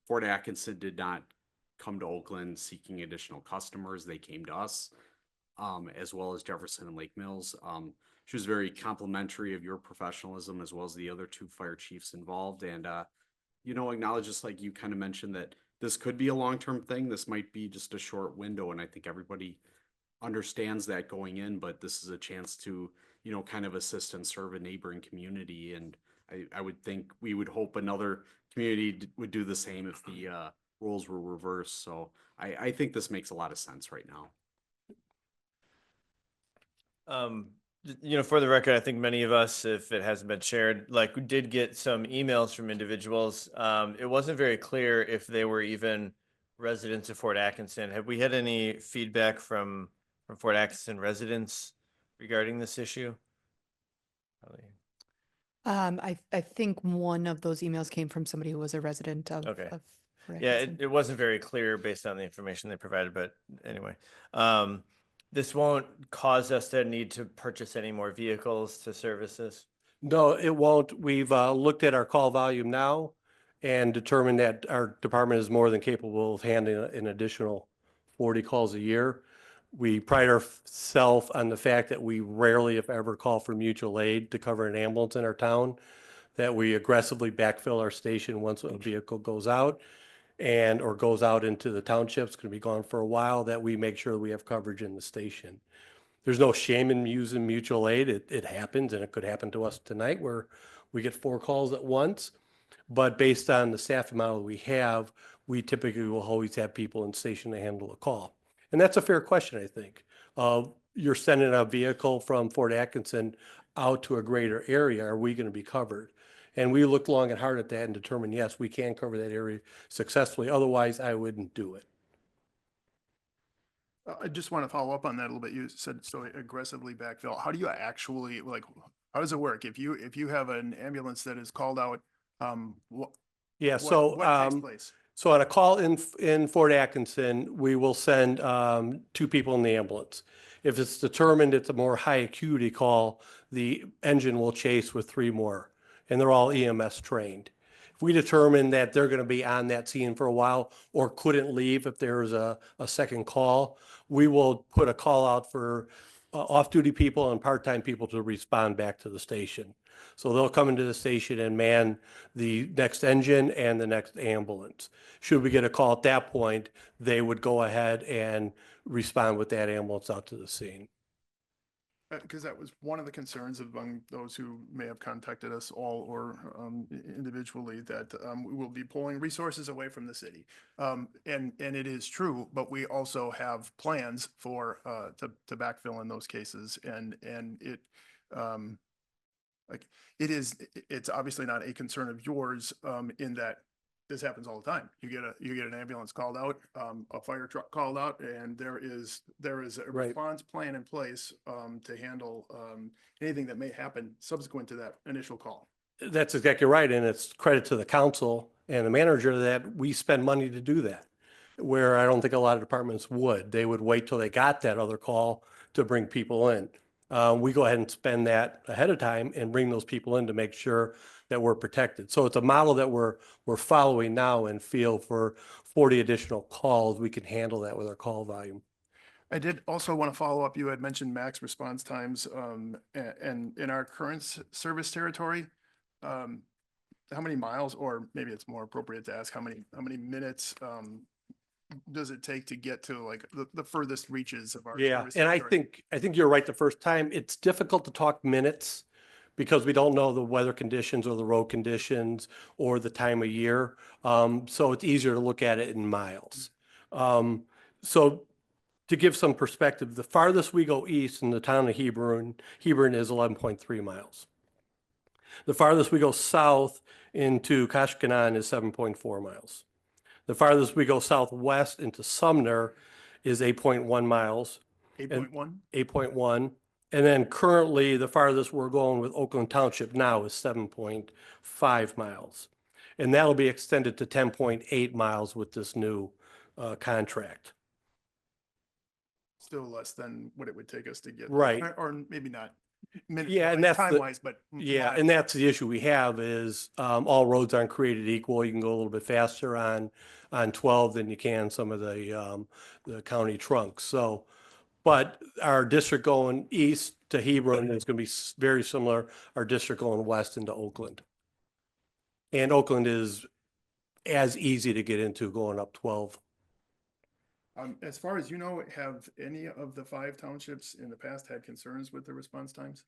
Fort Atkinson did not come to Oakland seeking additional customers. They came to us, as well as Jefferson and Lake Mills. She was very complimentary of your professionalism as well as the other two fire chiefs involved. And, acknowledge, just like you kind of mentioned, that this could be a long-term thing. This might be just a short window. And I think everybody understands that going in, but this is a chance to, kind of assist and serve a neighboring community. And I would think we would hope another community would do the same if the roles were reversed. So I think this makes a lot of sense right now. For the record, I think many of us, if it hasn't been shared, like we did get some emails from individuals. It wasn't very clear if they were even residents of Fort Atkinson. Have we had any feedback from Fort Atkinson residents regarding this issue? I think one of those emails came from somebody who was a resident of. Okay. of Fort Yeah, Atkinson. it wasn't very clear based on the information they provided, but anyway. This won't cause us to need to purchase any more vehicles to service this? No, it won't. We've looked at our call volume now and determined that our department is more than capable of handling an additional 40 calls a year. We pride ourselves on the fact that we rarely, if ever, call for mutual aid to cover an ambulance in our town, that we aggressively backfill our station once a vehicle goes out or goes out into the townships, going to be gone for a while, that we make sure that we have coverage in the station. There's no shame in using mutual aid. It happens, and it could happen to us tonight where we get 4 calls at once. But based on the staff amount we have, we typically will always have people in station to handle a call. And that's a fair question, I think. You're sending a vehicle from Fort Atkinson out to a greater area. Are we going to be covered? And we looked long and hard at that and determined, yes, we can cover that area successfully. Otherwise, I wouldn't do it. I just want to follow up on that a little bit. You said so aggressively backfill. How do you actually, how does it work? If you have an ambulance that is called out, what takes place? So on a call in Fort Atkinson, we will send 2 people in the ambulance. If it's determined it's a more high acuity call, the engine will chase with 3 more, and they're all EMS trained. If we determine that they're going to be on that scene for a while or couldn't leave if there's a second call, we will put a call out for off-duty people and part-time people to respond back to the station. So they'll come into the station and man the next engine and the next ambulance. Should we get a call at that point, they would go ahead and respond with that ambulance out to the scene. Because that was one of the concerns among those who may have contacted us all or individually, that we will be pulling resources away from the city. And it is true, but we also have plans for to backfill in those cases. And it's obviously not a concern of yours in that this happens all the time. You get an ambulance called out, a fire truck called out, and there is a Right. response plan in place to handle anything that may happen subsequent to that initial call. That's exactly right. And it's credit to the council and the manager that we spend money to do that, where I don't think a lot of departments would. They would wait till they got that other call to bring people in. We go ahead and spend that ahead of time and bring those people in to make sure that we're protected. So it's a model that we're following now and feel for 40 additional calls, we can handle that with our call volume. I did also want to follow up. You had mentioned max response times, and in our current service territory, how many miles, or maybe it's more appropriate to ask how many minutes, does it take to get to like the furthest reaches of our Yeah, service and territory? I think you're right the first time. It's difficult to talk minutes because we don't know the weather conditions or the road conditions or the time of year. So it's easier to look at it in miles. So to give some perspective, the farthest we go east in the town of Hebron is 11.3 miles. The farthest we go south into Kashkanan is 7.4 miles. The farthest we go southwest into Sumner is 8.1 miles. 8.1? 8.1. And then currently, the farthest we're going with Oakland Township now is 7.5 miles. And that'll be extended to 10.8 miles with this new contract. Still less than what it would take us to get. Right. Or maybe not. Minute, Yeah, and that's the- time-wise, but. Yeah, miles. and that's the issue we have is all roads aren't created equal. You can go a little bit faster on 12 than you can some of the county trunks. So, but our district going east to Hebron is going to be very similar. Our district going west into Oakland. And Oakland is as easy to get into going up 12. As far as you know, have any of the 5 townships in the past had concerns with the response times?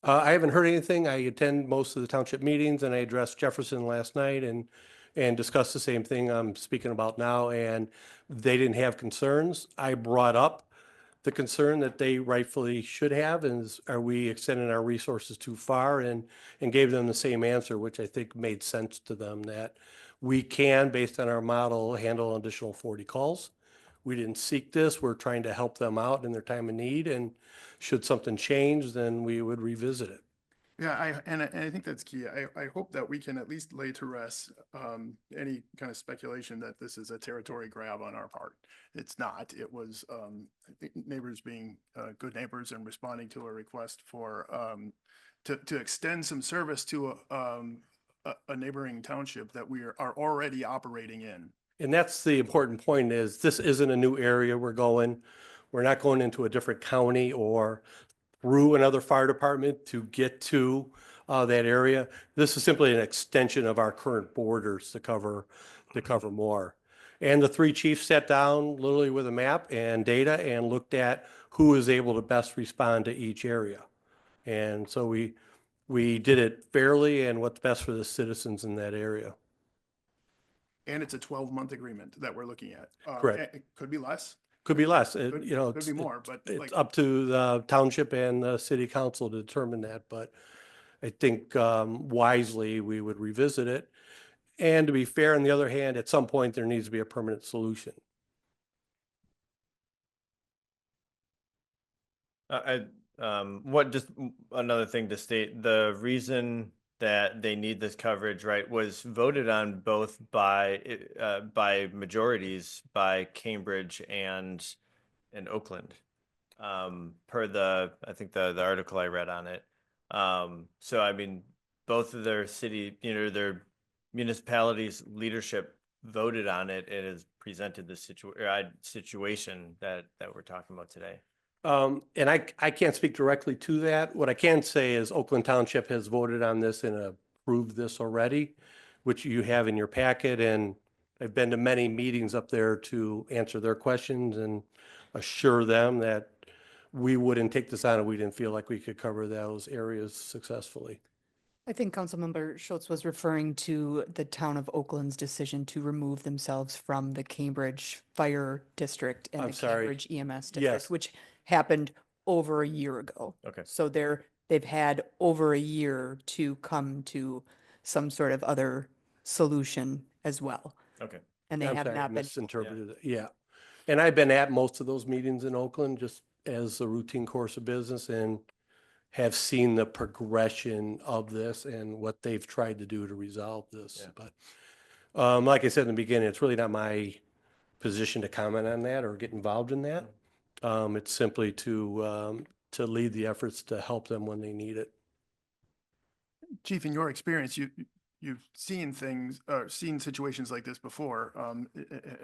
I haven't heard anything. I attend most of the township meetings and I addressed Jefferson last night and discussed the same thing I'm speaking about now, and they didn't have concerns. I brought up the concern that they rightfully should have, is are we extending our resources too far, and gave them the same answer, which I think made sense to them, that we can, based on our model, handle an additional 40 calls. We didn't seek this. We're trying to help them out in their time of need, and should something change, then we would revisit it. Yeah, and I think that's key. I hope that we can at least lay to rest any kind of speculation that this is a territory grab on our part. It's not. It was I think neighbors being good neighbors and responding to a request for to extend some service to a neighboring township that we are already operating in. And that's the important point, is this isn't a new area we're going. We're not going into a different county or through another fire department to get to that area. This is simply an extension of our current borders to cover more. And the 3 chiefs sat down literally with a map and data and looked at who is able to best respond to each area. And so we did it fairly and what's best for the citizens in that area. And it's a 12-month agreement that we're looking at. Correct. It could be less, Could be less, could you know. could be more, but It's like, up to the township and the city council to determine that, but I think wisely we would revisit it. And to be fair, on the other hand, at some point, there needs to be a permanent solution. Just another thing to state, the reason that they need this coverage, right, was voted on both by majorities by Cambridge and Oakland. Per I think the article I read on it. So I mean, both of their city, their municipalities' leadership voted on it. It has presented the situation that we're talking about today. And I can't speak directly to that. What I can say is Oakland Township has voted on this and approved this already, which you have in your packet. And I've been to many meetings up there to answer their questions and assure them that we wouldn't take this on if we didn't feel like we could cover those areas successfully. I think Councilmember Schultz was referring to the town of Oakland's decision to remove themselves from the Cambridge Fire District and I'm the sorry. Cambridge EMS Yes. District, which happened over a year ago. Okay. So they've had over a year to come to some sort of other solution as well. Okay. And they I'm have sorry, I not been. misinterpreted it. Yeah. And I've been at most of those meetings in Oakland just as a routine course of business, and have seen the progression of this and what they've tried to do to resolve this. Yeah. But like I said in the beginning, it's really not my position to comment on that or get involved in that. It's simply to lead the efforts to help them when they need it. Chief, in your experience, you've seen seen situations like this before.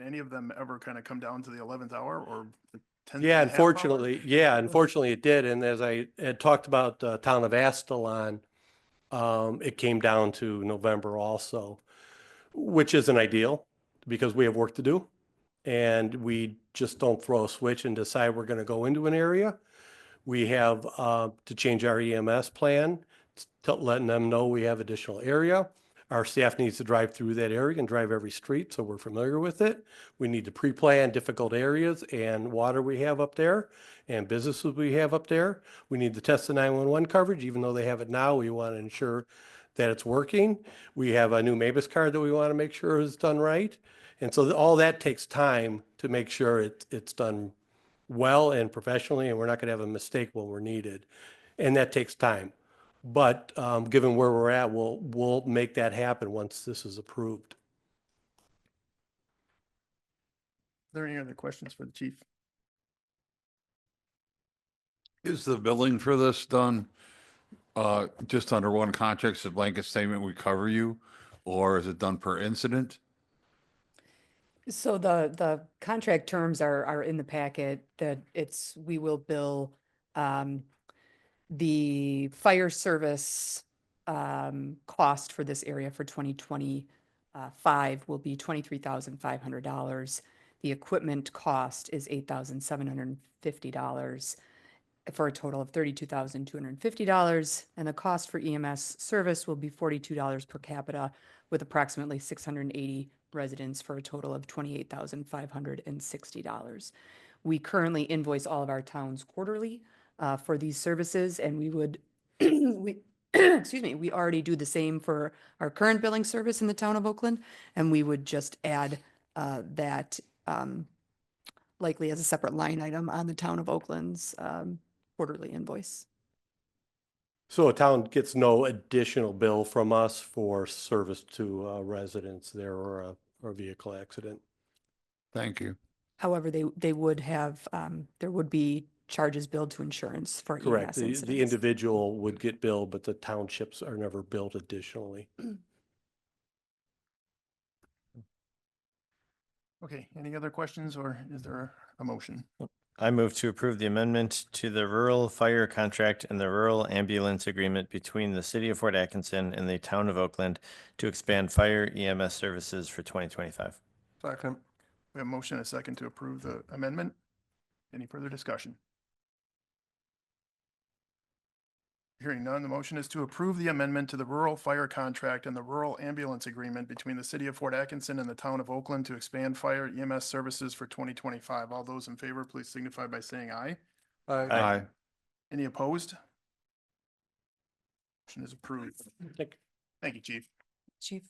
Any of them ever kind of come down to the 11th hour or the 10th? Yeah, and a half hour? unfortunately it did. And as I had talked about the town of Astalon, it came down to November also, which isn't ideal because we have work to do. And we just don't throw a switch and decide we're going to go into an area. We have to change our EMS plan, letting them know we have additional area. Our staff needs to drive through that area and drive every street, so we're familiar with it. We need to pre-plan difficult areas and water we have up there and businesses we have up there. We need to test the 911 coverage, even though they have it now. We want to ensure that it's working. We have a new Mavis card that we want to make sure is done right. And so all that takes time to make sure it's done well and professionally, and we're not going to have a mistake when we're needed. And that takes time. But given where we're at, we'll make that happen once this is approved. Are there any other questions for the chief? Is the billing for this done just under one contract, so blanket statement, we cover you? Or is it done per incident? So the contract terms are in the packet that we will bill the fire service cost for this area for 2025 will be $23,500. The equipment cost is $8,750 for a total of $32,250. And the cost for EMS service will be $42 per capita with approximately 680 residents for a total of $28,560. We currently invoice all of our towns quarterly for these services, and we would, excuse me, we already do the same for our current billing service in the town of Oakland, and we would just add that likely as a separate line item on the town of Oakland's quarterly invoice. So a town gets no additional bill from us for service to residents there or a vehicle accident. Thank you. However, they would have, there would be charges billed to insurance for Correct. EMS The incidents. individual would get billed, but the townships are never billed additionally. Okay, any other questions or is there a motion? I move to approve the amendment to the rural fire contract and the rural ambulance agreement between the city of Fort Atkinson and the town of Oakland to expand fire EMS services for 2025. Second. We have a motion and a second to approve the amendment. Any further discussion? Hearing none, the motion is to approve the amendment to the rural fire contract and the rural ambulance agreement between the city of Fort Atkinson and the town of Oakland to expand fire EMS services for 2025. All those in favor, please signify by saying aye. Aye. Any opposed? Motion is approved. Thank you, chief. Chief.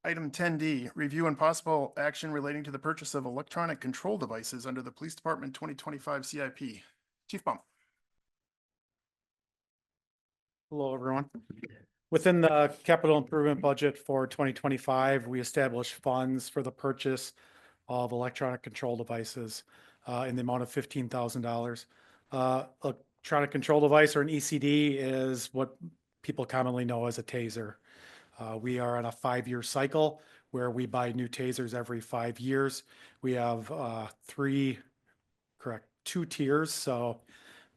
Item 10D, review and possible action relating to the purchase of electronic control devices under the Police Department 2025 CIP. Chief Bump. Hello, everyone. Within the capital improvement budget for 2025, we established funds for the purchase of electronic control devices in the amount of $15,000. Electronic control device, or an ECD, is what people commonly know as a taser. We are on a 5-year cycle where we buy new tasers every 5 years. We have two tiers, so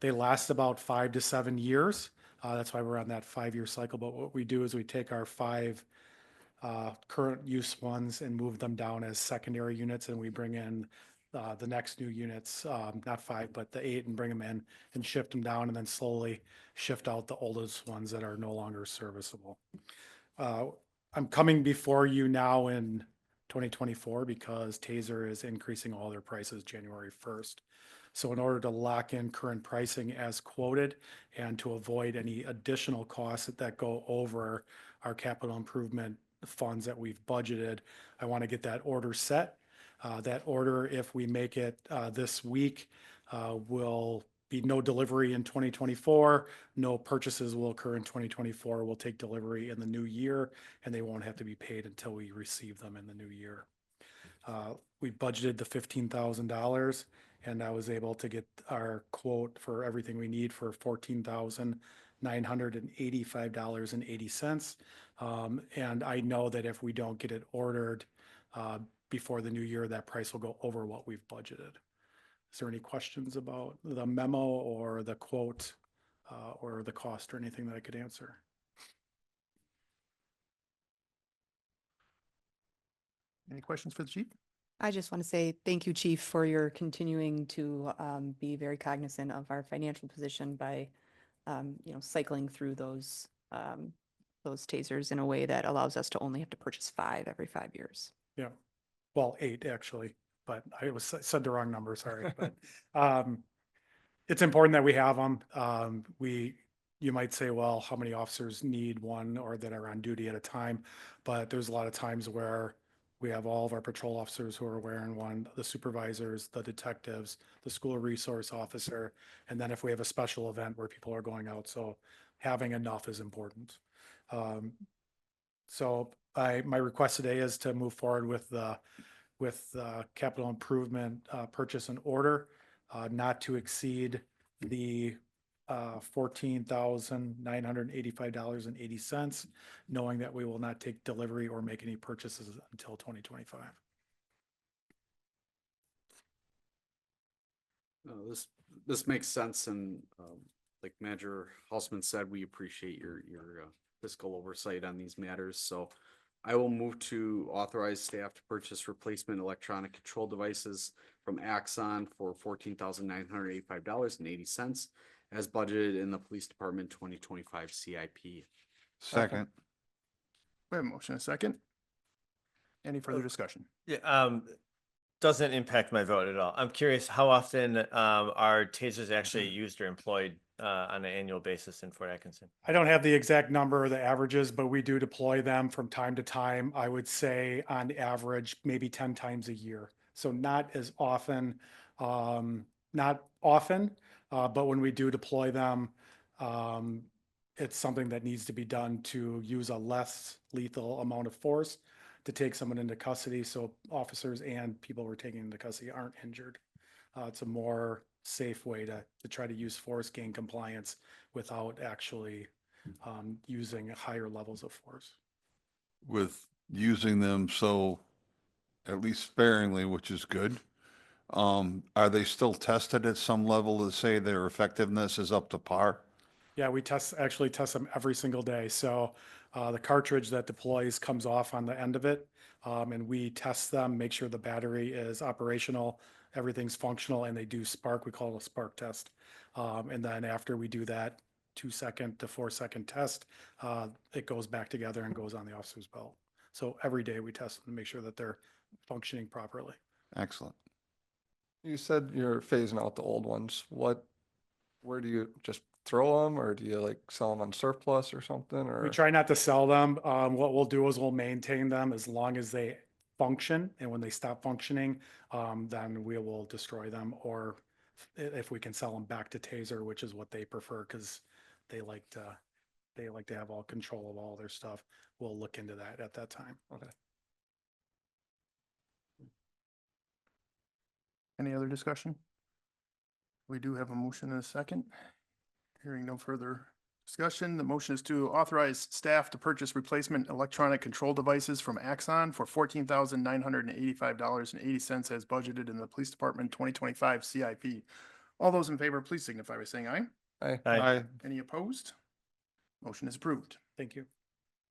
they last about 5 to 7 years. That's why we're on that 5-year cycle. But what we do is we take our 5 current use ones and move them down as secondary units, and we bring in the next new units, not 5, but the 8, and bring them in and shift them down, and then slowly shift out the oldest ones that are no longer serviceable. I'm coming before you now in 2024 because Taser is increasing all their prices January 1st. So in order to lock in current pricing as quoted and to avoid any additional costs that go over our capital improvement funds that we've budgeted, I want to get that order set. That order, if we make it this week, will be no delivery in 2024. No purchases will occur in 2024. We'll take delivery in the new year, and they won't have to be paid until we receive them in the new year. We budgeted the $15,000, and I was able to get our quote for everything we need for $14,000 $985.80. And I know that if we don't get it ordered before the new year, that price will go over what we've budgeted. Is there any questions about the memo or the quote or the cost or anything that I could answer? Any questions for the chief? I just want to say thank you, Chief, for your continuing to be very cognizant of our financial position by, cycling through those tasers in a way that allows us to only have to purchase 5 every 5 years. Yeah, well, 8 actually, but I said the wrong number, sorry. But it's important that we have them. You might say, well, how many officers need one or that are on duty at a time? But there's a lot of times where we have all of our patrol officers who are wearing one, the supervisors, the detectives, the school resource officer, and then if we have a special event where people are going out, so having enough is important. So my request today is to move forward with the capital improvement purchase and order, not to exceed the $14,985.80, knowing that we will not take delivery or make any purchases until 2025. This makes sense, and like Manager Hausman said, we appreciate your fiscal oversight on these matters. So I will move to authorize staff to purchase replacement electronic control devices from Axon for $14,985.80 as budgeted in the Police Department 2025 CIP. Second. We have a motion, a second. Any further discussion? Yeah, doesn't impact my vote at all. I'm curious, how often are tasers actually used or employed on an annual basis in Fort Atkinson? I don't have the exact number or the averages, but we do deploy them from time to time. I would say on average, maybe 10 times a year. So not as often, but when we do deploy them, it's something that needs to be done to use a less lethal amount of force to take someone into custody. So officers and people we're taking into custody aren't injured. It's a more safe way to try to use force, gain compliance without actually using higher levels of force. With using them so at least sparingly, which is good. Are they still tested at some level to say their effectiveness is up to par? Yeah, we actually test them every single day. So the cartridge that deploys comes off on the end of it, and we test them, make sure the battery is operational, everything's functional, and they do spark. We call it a spark test. And then after we do that 2-second to 4-second test, it goes back together and goes on the officer's belt. So every day we test them to make sure that they're functioning properly. Excellent. You said you're phasing out the old ones. Where do you just throw them, or do you like sell them on surplus or something? Or We try not to sell them. What we'll do is we'll maintain them as long as they function. And when they stop functioning, then we will destroy them. Or if we can sell them back to Taser, which is what they prefer, because they like to have all control of all their stuff. We'll look into that at that time. Okay. Any other discussion? We do have a motion and a second. Hearing no further discussion, the motion is to authorize staff to purchase replacement electronic control devices from Axon for $14,985.80 as budgeted in the Police Department 2025 CIP. All those in favor, please signify by saying aye. Aye. Aye. Any opposed? Motion is approved. Thank you.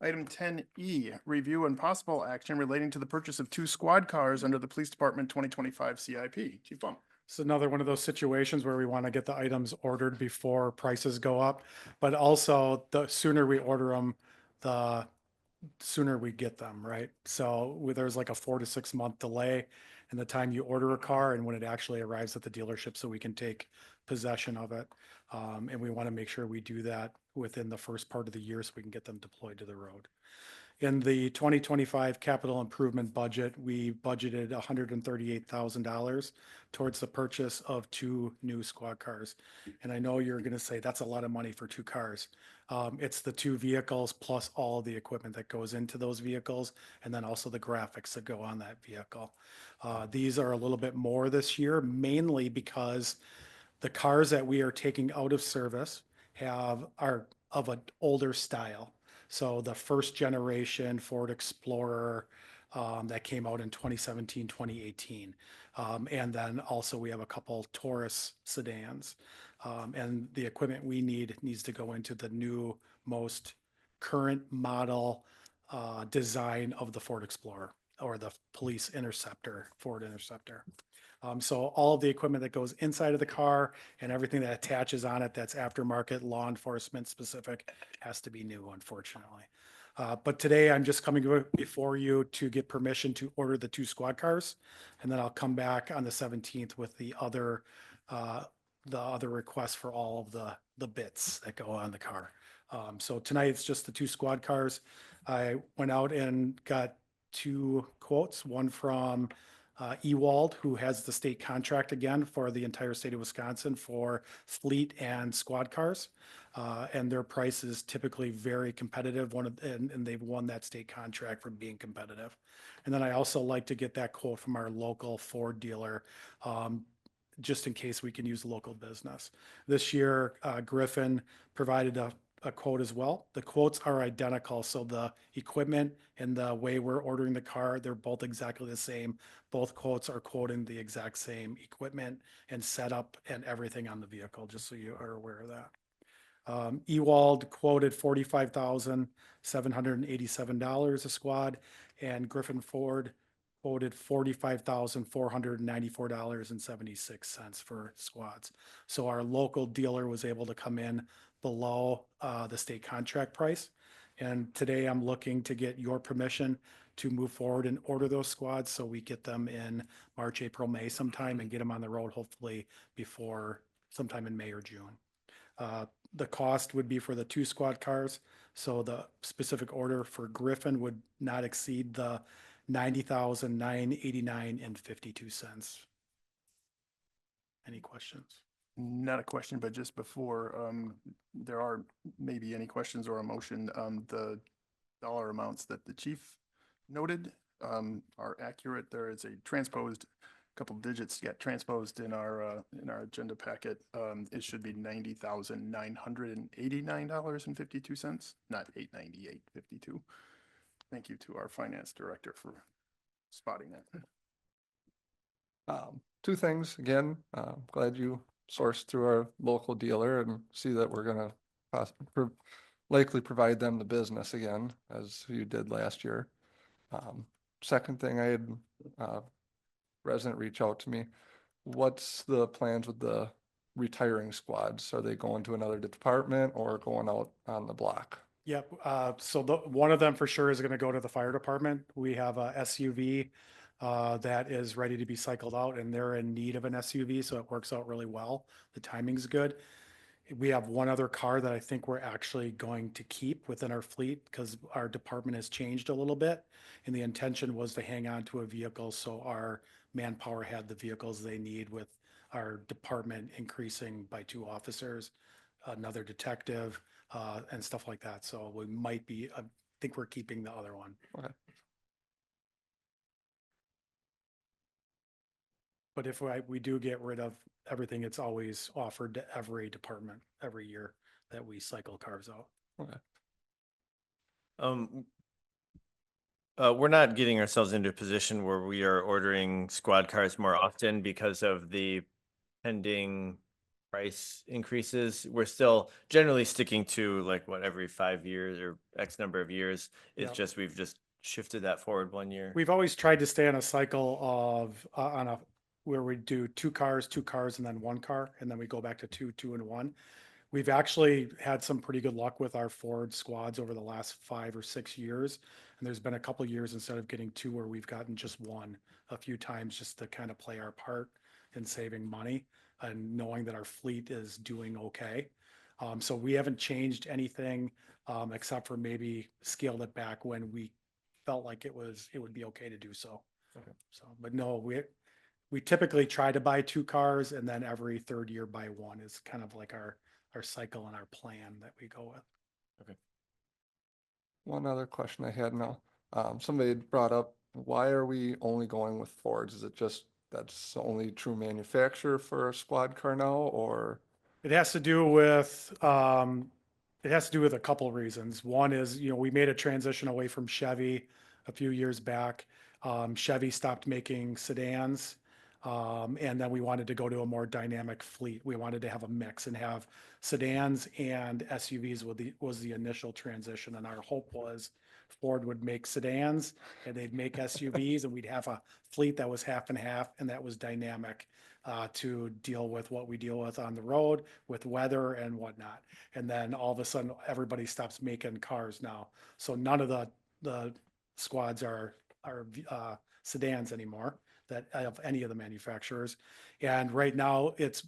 Item 10E, review and possible action relating to the purchase of 2 squad cars under the Police Department 2025 CIP. Chief Bum. It's another one of those situations where we want to get the items ordered before prices go up, but also the sooner we order them, the sooner we get them, right? So there's like a 4 to 6 month delay in the time you order a car and when it actually arrives at the dealership, so we can take possession of it. And we want to make sure we do that within the first part of the year so we can get them deployed to the road. In the 2025 capital improvement budget, we budgeted $138,000 towards the purchase of 2 new squad cars. And I know you're going to say that's a lot of money for 2 cars. It's the 2 vehicles plus all the equipment that goes into those vehicles, and then also the graphics that go on that vehicle. These are a little bit more this year, mainly because the cars that we are taking out of service are of an older style. So the first generation Ford Explorer that came out in 2017, 2018. And then also we have a couple Taurus sedans. And the equipment we need needs to go into the new, most current model design of the Ford Explorer or the police Interceptor, Ford Interceptor. So all of the equipment that goes inside of the car and everything that attaches on it that's aftermarket, law enforcement specific, has to be new, unfortunately. But today I'm just coming before you to get permission to order the 2 squad cars. And then I'll come back on the 17th with the other requests for all of the bits that go on the car. So tonight it's just the 2 squad cars. I went out and got 2 quotes, one from Ewald, who has the state contract again for the entire state of Wisconsin for fleet and squad cars. And their price is typically very competitive, and they've won that state contract for being competitive. And then I also like to get that quote from our local Ford dealer, just in case we can use local business. This year, Griffin provided a quote as well. The quotes are identical, so the equipment and the way we're ordering the car, they're both exactly the same. Both quotes are quoting the exact same equipment and setup and everything on the vehicle, just so you are aware of that. Ewald quoted $45,787 a squad, and Griffin Ford quoted $45,494.76 for squads. So our local dealer was able to come in below the state contract price. And today I'm looking to get your permission to move forward and order those squads so we get them in March, April, May sometime and get them on the road hopefully before sometime in May or June. The cost would be for the 2 squad cars. So the specific order for Griffin would not exceed the $90,989.52. Any questions? Not a question, but just before, there are maybe any questions or a motion, the dollar amounts that the chief noted are accurate. There is a transposed couple digits get transposed in our agenda packet. It should be $90,989.52, not $898.52. Thank you to our finance director for spotting that. 2 things. Again, glad you sourced through our local dealer and see that we're gonna likely provide them the business again, as you did last year. Second thing, I had resident reach out to me. What's the plans with the retiring squads? Are they going to another department or going out on the block? Yep. So one of them for sure is going to go to the fire department. We have a SUV that is ready to be cycled out, and they're in need of an SUV, so it works out really well. The timing's good. We have one other car that I think we're actually going to keep within our fleet because our department has changed a little bit. And the intention was to hang on to a vehicle so our manpower had the vehicles they need, with our department increasing by 2 officers, another detective, and stuff like that. So we might be, I think we're keeping the other one. Okay. But if we do get rid of everything, it's always offered to every department every year that we cycle cars out. Okay. We're not getting ourselves into a position where we are ordering squad cars more often because of the pending price increases. We're still generally sticking to like what, every 5 years or X number of years. It's Yeah. just, we've just shifted that forward 1 year. We've always tried to stay on a cycle of where we do 2 cars, and then 1 car, and then we go back to 2 and 1. We've actually had some pretty good luck with our Ford squads over the last 5 or 6 years. And there's been a couple years instead of getting 2 where we've gotten just 1 a few times, just to kind of play our part in saving money and knowing that our fleet is doing okay. So we haven't changed anything except for maybe scaled it back when we felt like it would be okay to do so. Okay. So, but no, we typically try to buy 2 cars, and then every 3rd year buy 1 is kind of like our cycle and our plan that we go with. Okay. One other question I had now, somebody had brought up, why are we only going with Fords? Is it just that's the only true manufacturer for a squad car now, or? It has to do with It has to do with a couple of reasons. One is, we made a transition away from Chevy a few years back. Chevy stopped making sedans. And then we wanted to go to a more dynamic fleet. We wanted to have a mix and have sedans and SUVs was the initial transition. And our hope was Ford would make sedans and they'd make SUVs and we'd have a fleet that was half and half and that was dynamic to deal with what we deal with on the road, with weather and whatnot. And then all of a sudden, everybody stops making cars now. So none of the squads are sedans anymore that of any of the manufacturers. And right now it's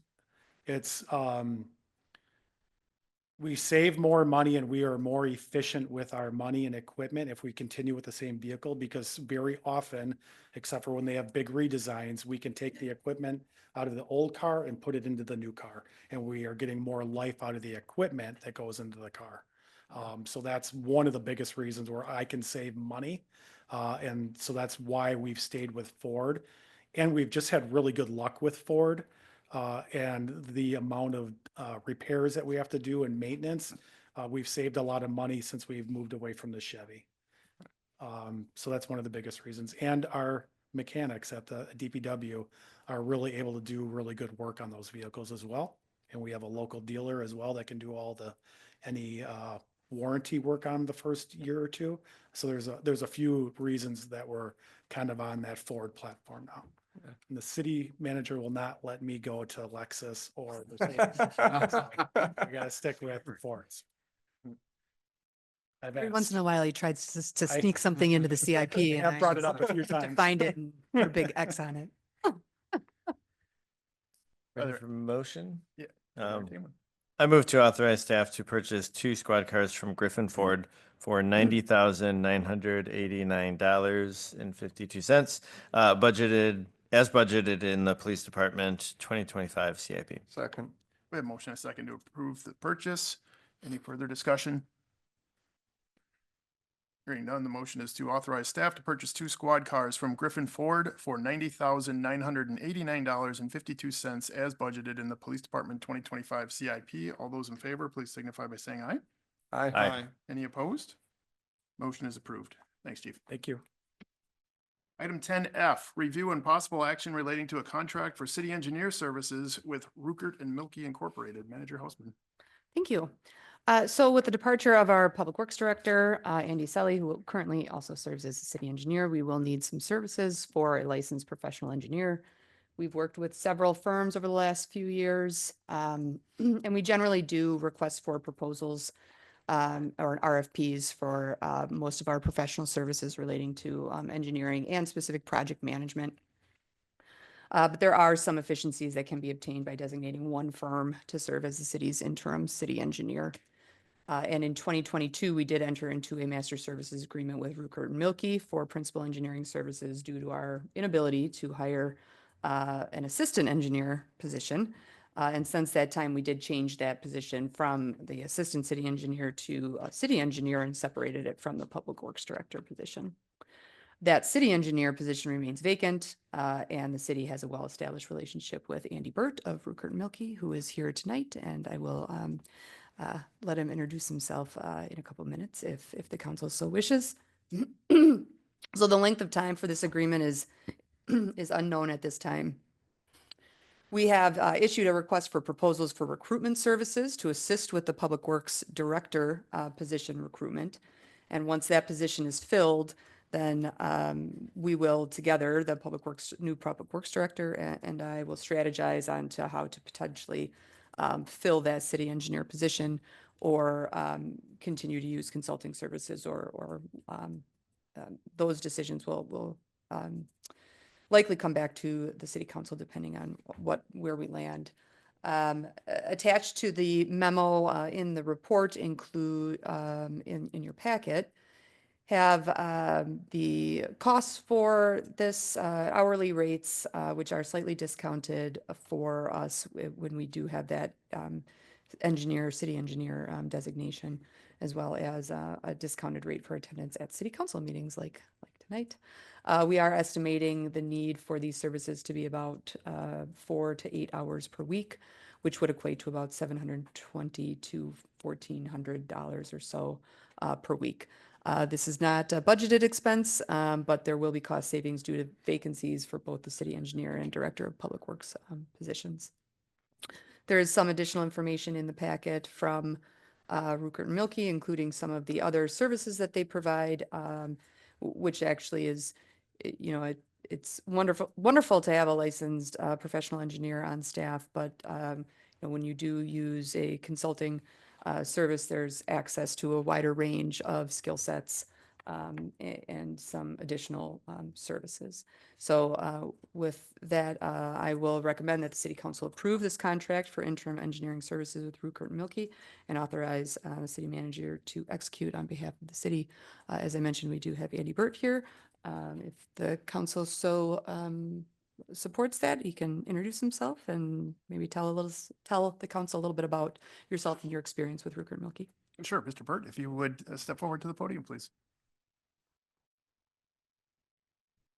we save more money and we are more efficient with our money and equipment if we continue with the same vehicle, because very often, except for when they have big redesigns, we can take the equipment out of the old car and put it into the new car. And we are getting more life out of the equipment that goes into the car. So that's one of the biggest reasons where I can save money. And so that's why we've stayed with Ford. And we've just had really good luck with Ford. And the amount of repairs that we have to do and maintenance, we've saved a lot of money since we've moved away from the Chevy. So that's one of the biggest reasons. And our mechanics at the DPW are really able to do really good work on those vehicles as well. And we have a local dealer as well that can do all any warranty work on the first year or two. So there's a few reasons that we're kind of on that Ford platform now. And the city manager will not let me go to Lexus or Mercedes. I gotta stick with the Fords. Every once in a while, he tries to sneak something into the CIP. and I've brought it I up a few have to times. find it and put a big X on it. Ready Other- for motion? Yeah. I move to authorize staff to purchase 2 squad cars from Griffin Ford for $90,989.52, budgeted in the police department 2025 CIP. Second. We have motion and a second to approve the purchase. Any further discussion? Hearing none, the motion is to authorize staff to purchase 2 squad cars from Griffin Ford for $90,989.52 as budgeted in the Police Department 2025 CIP. All those in favor, please signify by saying aye. Aye. Any opposed? Motion is approved. Thanks, Chief. Thank you. Item 10F, review and possible action relating to a contract for city engineer services with Rukert and Milky Incorporated. Manager Hausman. Thank you. So with the departure of our Public Works Director, Andy Selly, who currently also serves as a city engineer, we will need some services for a licensed professional engineer. We've worked with several firms over the last few years, and we generally do requests for proposals or RFPs for most of our professional services relating to engineering and specific project management. But there are some efficiencies that can be obtained by designating one firm to serve as the city's interim city engineer. And in 2022, we did enter into a master services agreement with Rukert and Milky for principal engineering services due to our inability to hire an assistant engineer position. And since that time, we did change that position from the assistant city engineer to a city engineer and separated it from the public works director position. That city engineer position remains vacant, and the city has a well-established relationship with Andy Burt of Rukert and Milky, who is here tonight, and I will let him introduce himself in a couple minutes if the council so wishes. So the length of time for this agreement is unknown at this time. We have issued a request for proposals for recruitment services to assist with the Public Works Director position recruitment. And once that position is filled, then we will together, the new Public Works Director and I will strategize on to how to potentially fill that city engineer position or continue to use consulting services or those decisions will likely come back to the city council depending on where we land. Attached to the memo in the report include in your packet have the costs for this hourly rates, which are slightly discounted for us when we do have that city engineer designation, as well as a discounted rate for attendance at city council meetings like tonight. We are estimating the need for these services to be about 4 to 8 hours per week. which would equate to about $720 to $1,400 or so per week. This is not a budgeted expense, but there will be cost savings due to vacancies for both the city engineer and director of public works positions. There is some additional information in the packet from Rupert and Milky, including some of the other services that they provide, which actually is, it's wonderful to have a licensed professional engineer on staff, but when you do use a consulting service, there's access to a wider range of skill sets and some additional services. So with that, I will recommend that the city council approve this contract for interim engineering services with Rupert and Milky and authorize the city manager to execute on behalf of the city. As I mentioned, we do have Andy Burt here. If the council so supports that, he can introduce himself and maybe tell the council a little bit about yourself and your experience with Rupert and Milky. Sure, Mr. Burt, if you would step forward to the podium, please.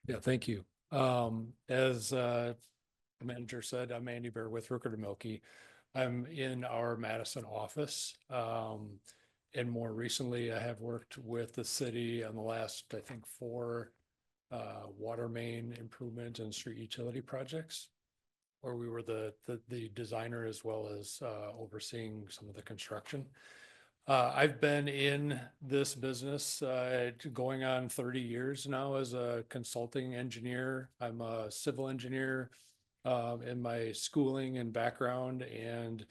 Yeah, thank you. As the manager said, I'm Andy Bear with Rooker and Milky. I'm in our Madison office. And more recently, I have worked with the city on the last, I think, 4 water main improvement and street utility projects, where we were the designer as well as overseeing some of the construction. I've been in this business going on 30 years now as a consulting engineer. I'm a civil engineer in my schooling and background, and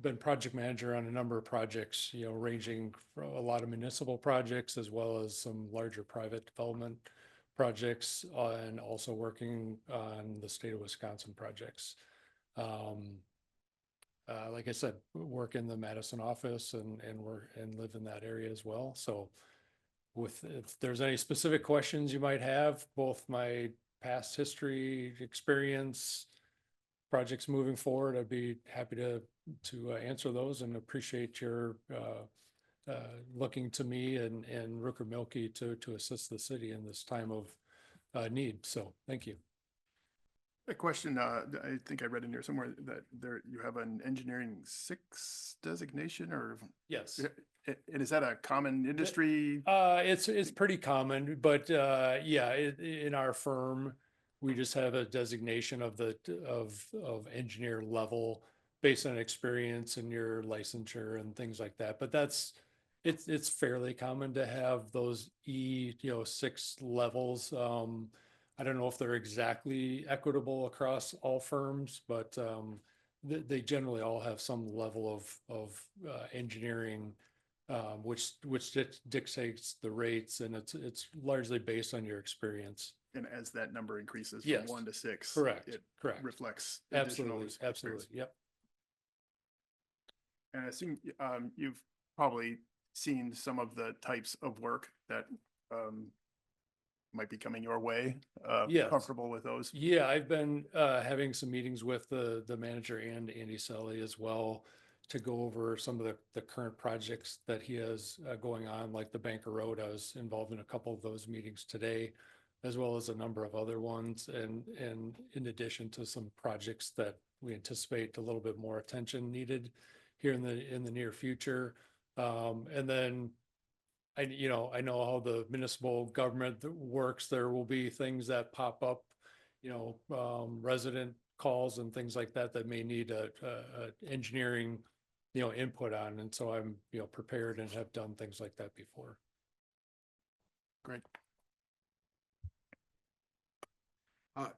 been project manager on a number of projects, ranging from a lot of municipal projects as well as some larger private development projects, and also working on the state of Wisconsin projects. Like I said, work in the Madison office and live in that area as well. So if there's any specific questions you might have, both my past history, experience, projects moving forward, I'd be happy to answer those, and appreciate your looking to me and Rooker Milky to assist the city in this time of need. So thank you. A question, I think I read in here somewhere that you have an engineering 6 designation, or? Yes. And is that a common industry? It's pretty common, but yeah, in our firm, we just have a designation of engineer level based on experience and your licensure and things like that. But it's fairly common to have those 6 levels. I don't know if they're exactly equitable across all firms, but they generally all have some level of engineering, which dictates the rates, and it's largely based on your experience. And as that number increases Yes. from 1 to 6, Correct. it Correct. reflects. Absolutely. additional Absolutely. experience. Yep. And I assume you've probably seen some of the types of work that might be coming your way. Yes. Comfortable with those? Yeah, I've been having some meetings with the manager and Andy Selly as well to go over some of the current projects that he has going on, like the Banker Road. I was involved in a couple of those meetings today, as well as a number of other ones. And in addition to some projects that we anticipate a little bit more attention needed here in the near future. And then I know how the municipal government works. There will be things that pop up, resident calls and things like that may need a engineering, input on. And so I'm, prepared and have done things like that before. Great.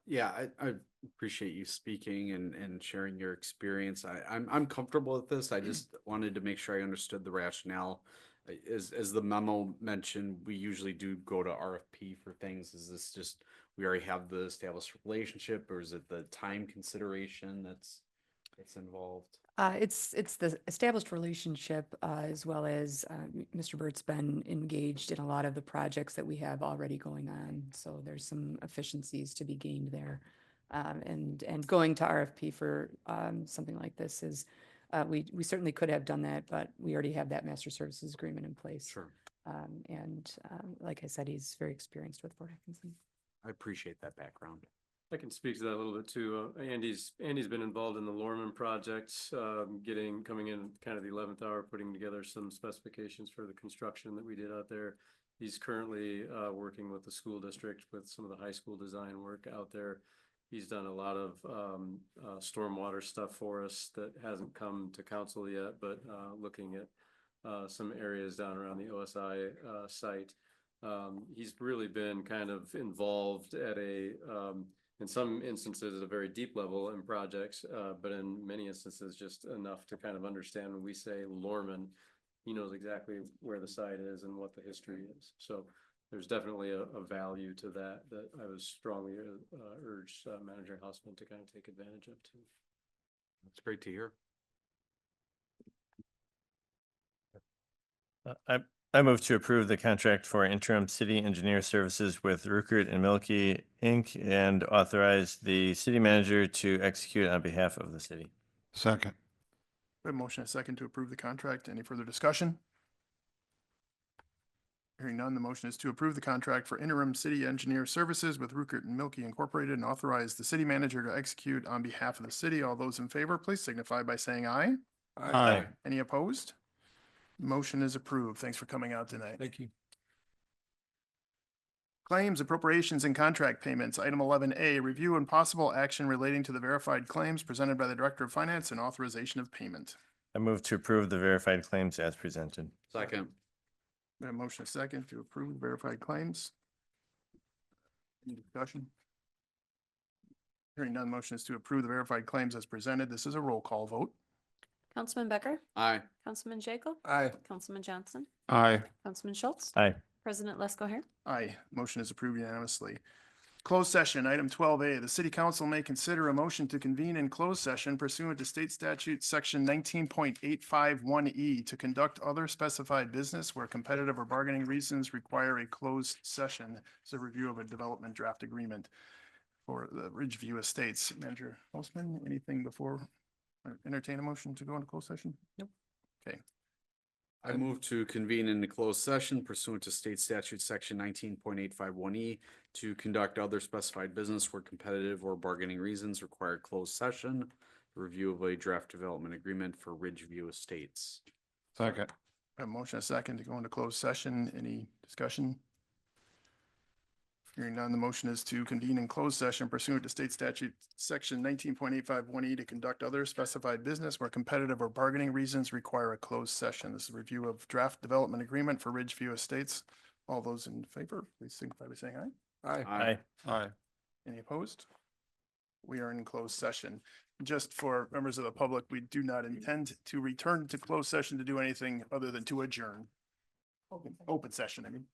Yeah, I appreciate you speaking and sharing your experience. I'm comfortable with this. I just wanted to make sure I understood the rationale. As the memo mentioned, we usually do go to RFP for things. Is this just, we already have the established relationship, or is it the time consideration that's involved? It's the established relationship, as well as Mr. Burt's been engaged in a lot of the projects that we have already going on. So there's some efficiencies to be gained there. And going to RFP for something like this is, we certainly could have done that, but we already have that master services agreement in place. Sure. And like I said, he's very experienced with Fort Atkinson. I appreciate that background. I can speak to that a little bit too. Andy's been involved in the Lorman project, coming in kind of the 11th hour, putting together some specifications for the construction that we did out there. He's currently working with the school district with some of the high school design work out there. He's done a lot of stormwater stuff for us that hasn't come to council yet, but looking at some areas down around the OSI site. He's really been kind of involved at in some instances, at a very deep level in projects, but in many instances, just enough to kind of understand when we say Lorman, he knows exactly where the site is and what the history is. So there's definitely a value to that I was strongly urged Manager Houseman to kind of take advantage of too. That's great to hear. I move to approve the contract for interim city engineer services with Ruckert and Milky Inc. and authorize the city manager to execute on behalf of the city. Second. We have a motion and a second to approve the contract. Any further discussion? Hearing none, the motion is to approve the contract for interim city engineer services with Ruckert and Milky Incorporated and authorize the city manager to execute on behalf of the city. All those in favor, please signify by saying aye. Aye. Any opposed? Motion is approved. Thanks for coming out tonight. Thank you. Claims, appropriations, and contract payments. Item 11A, review and possible action relating to the verified claims presented by the Director of Finance and authorization of payment. I move to approve the verified claims as presented. Second. We have a motion and a second to approve verified claims. Any discussion? Hearing none, motion is to approve the verified claims as presented. This is a roll call vote. Councilman Becker, Aye. Councilman Jekyll, Aye. Councilman Johnson, Aye. Councilman Schultz, Aye. President Lesko here. Aye, motion is approved unanimously. Closed session, item 12A, the city council may consider a motion to convene in closed session pursuant to state statute section 19.851E to conduct other specified business where competitive or bargaining reasons require a closed session. It's a review of a development draft agreement for the Ridgeview Estates. Manager Holzman, anything before I entertain a motion to go into closed session? Nope. Okay, I move to convene in the closed session pursuant to state statute section 19.851E to conduct other specified business where competitive or bargaining reasons require closed session. Review of a draft development agreement for Ridgeview Estates. Second. I have a motion and a second to go into closed session. Any discussion? Hearing none, the motion is to convene in closed session pursuant to state statute section 19.851E to conduct other specified business where competitive or bargaining reasons require a closed session. This is a review of draft development agreement for Ridgeview Estates. All those in favor, please signify by saying aye. Aye. Aye. Aye. Any opposed? We are in closed session. Just for members of the public, we do not intend to return to closed session to do anything other than to adjourn. Open session, I mean.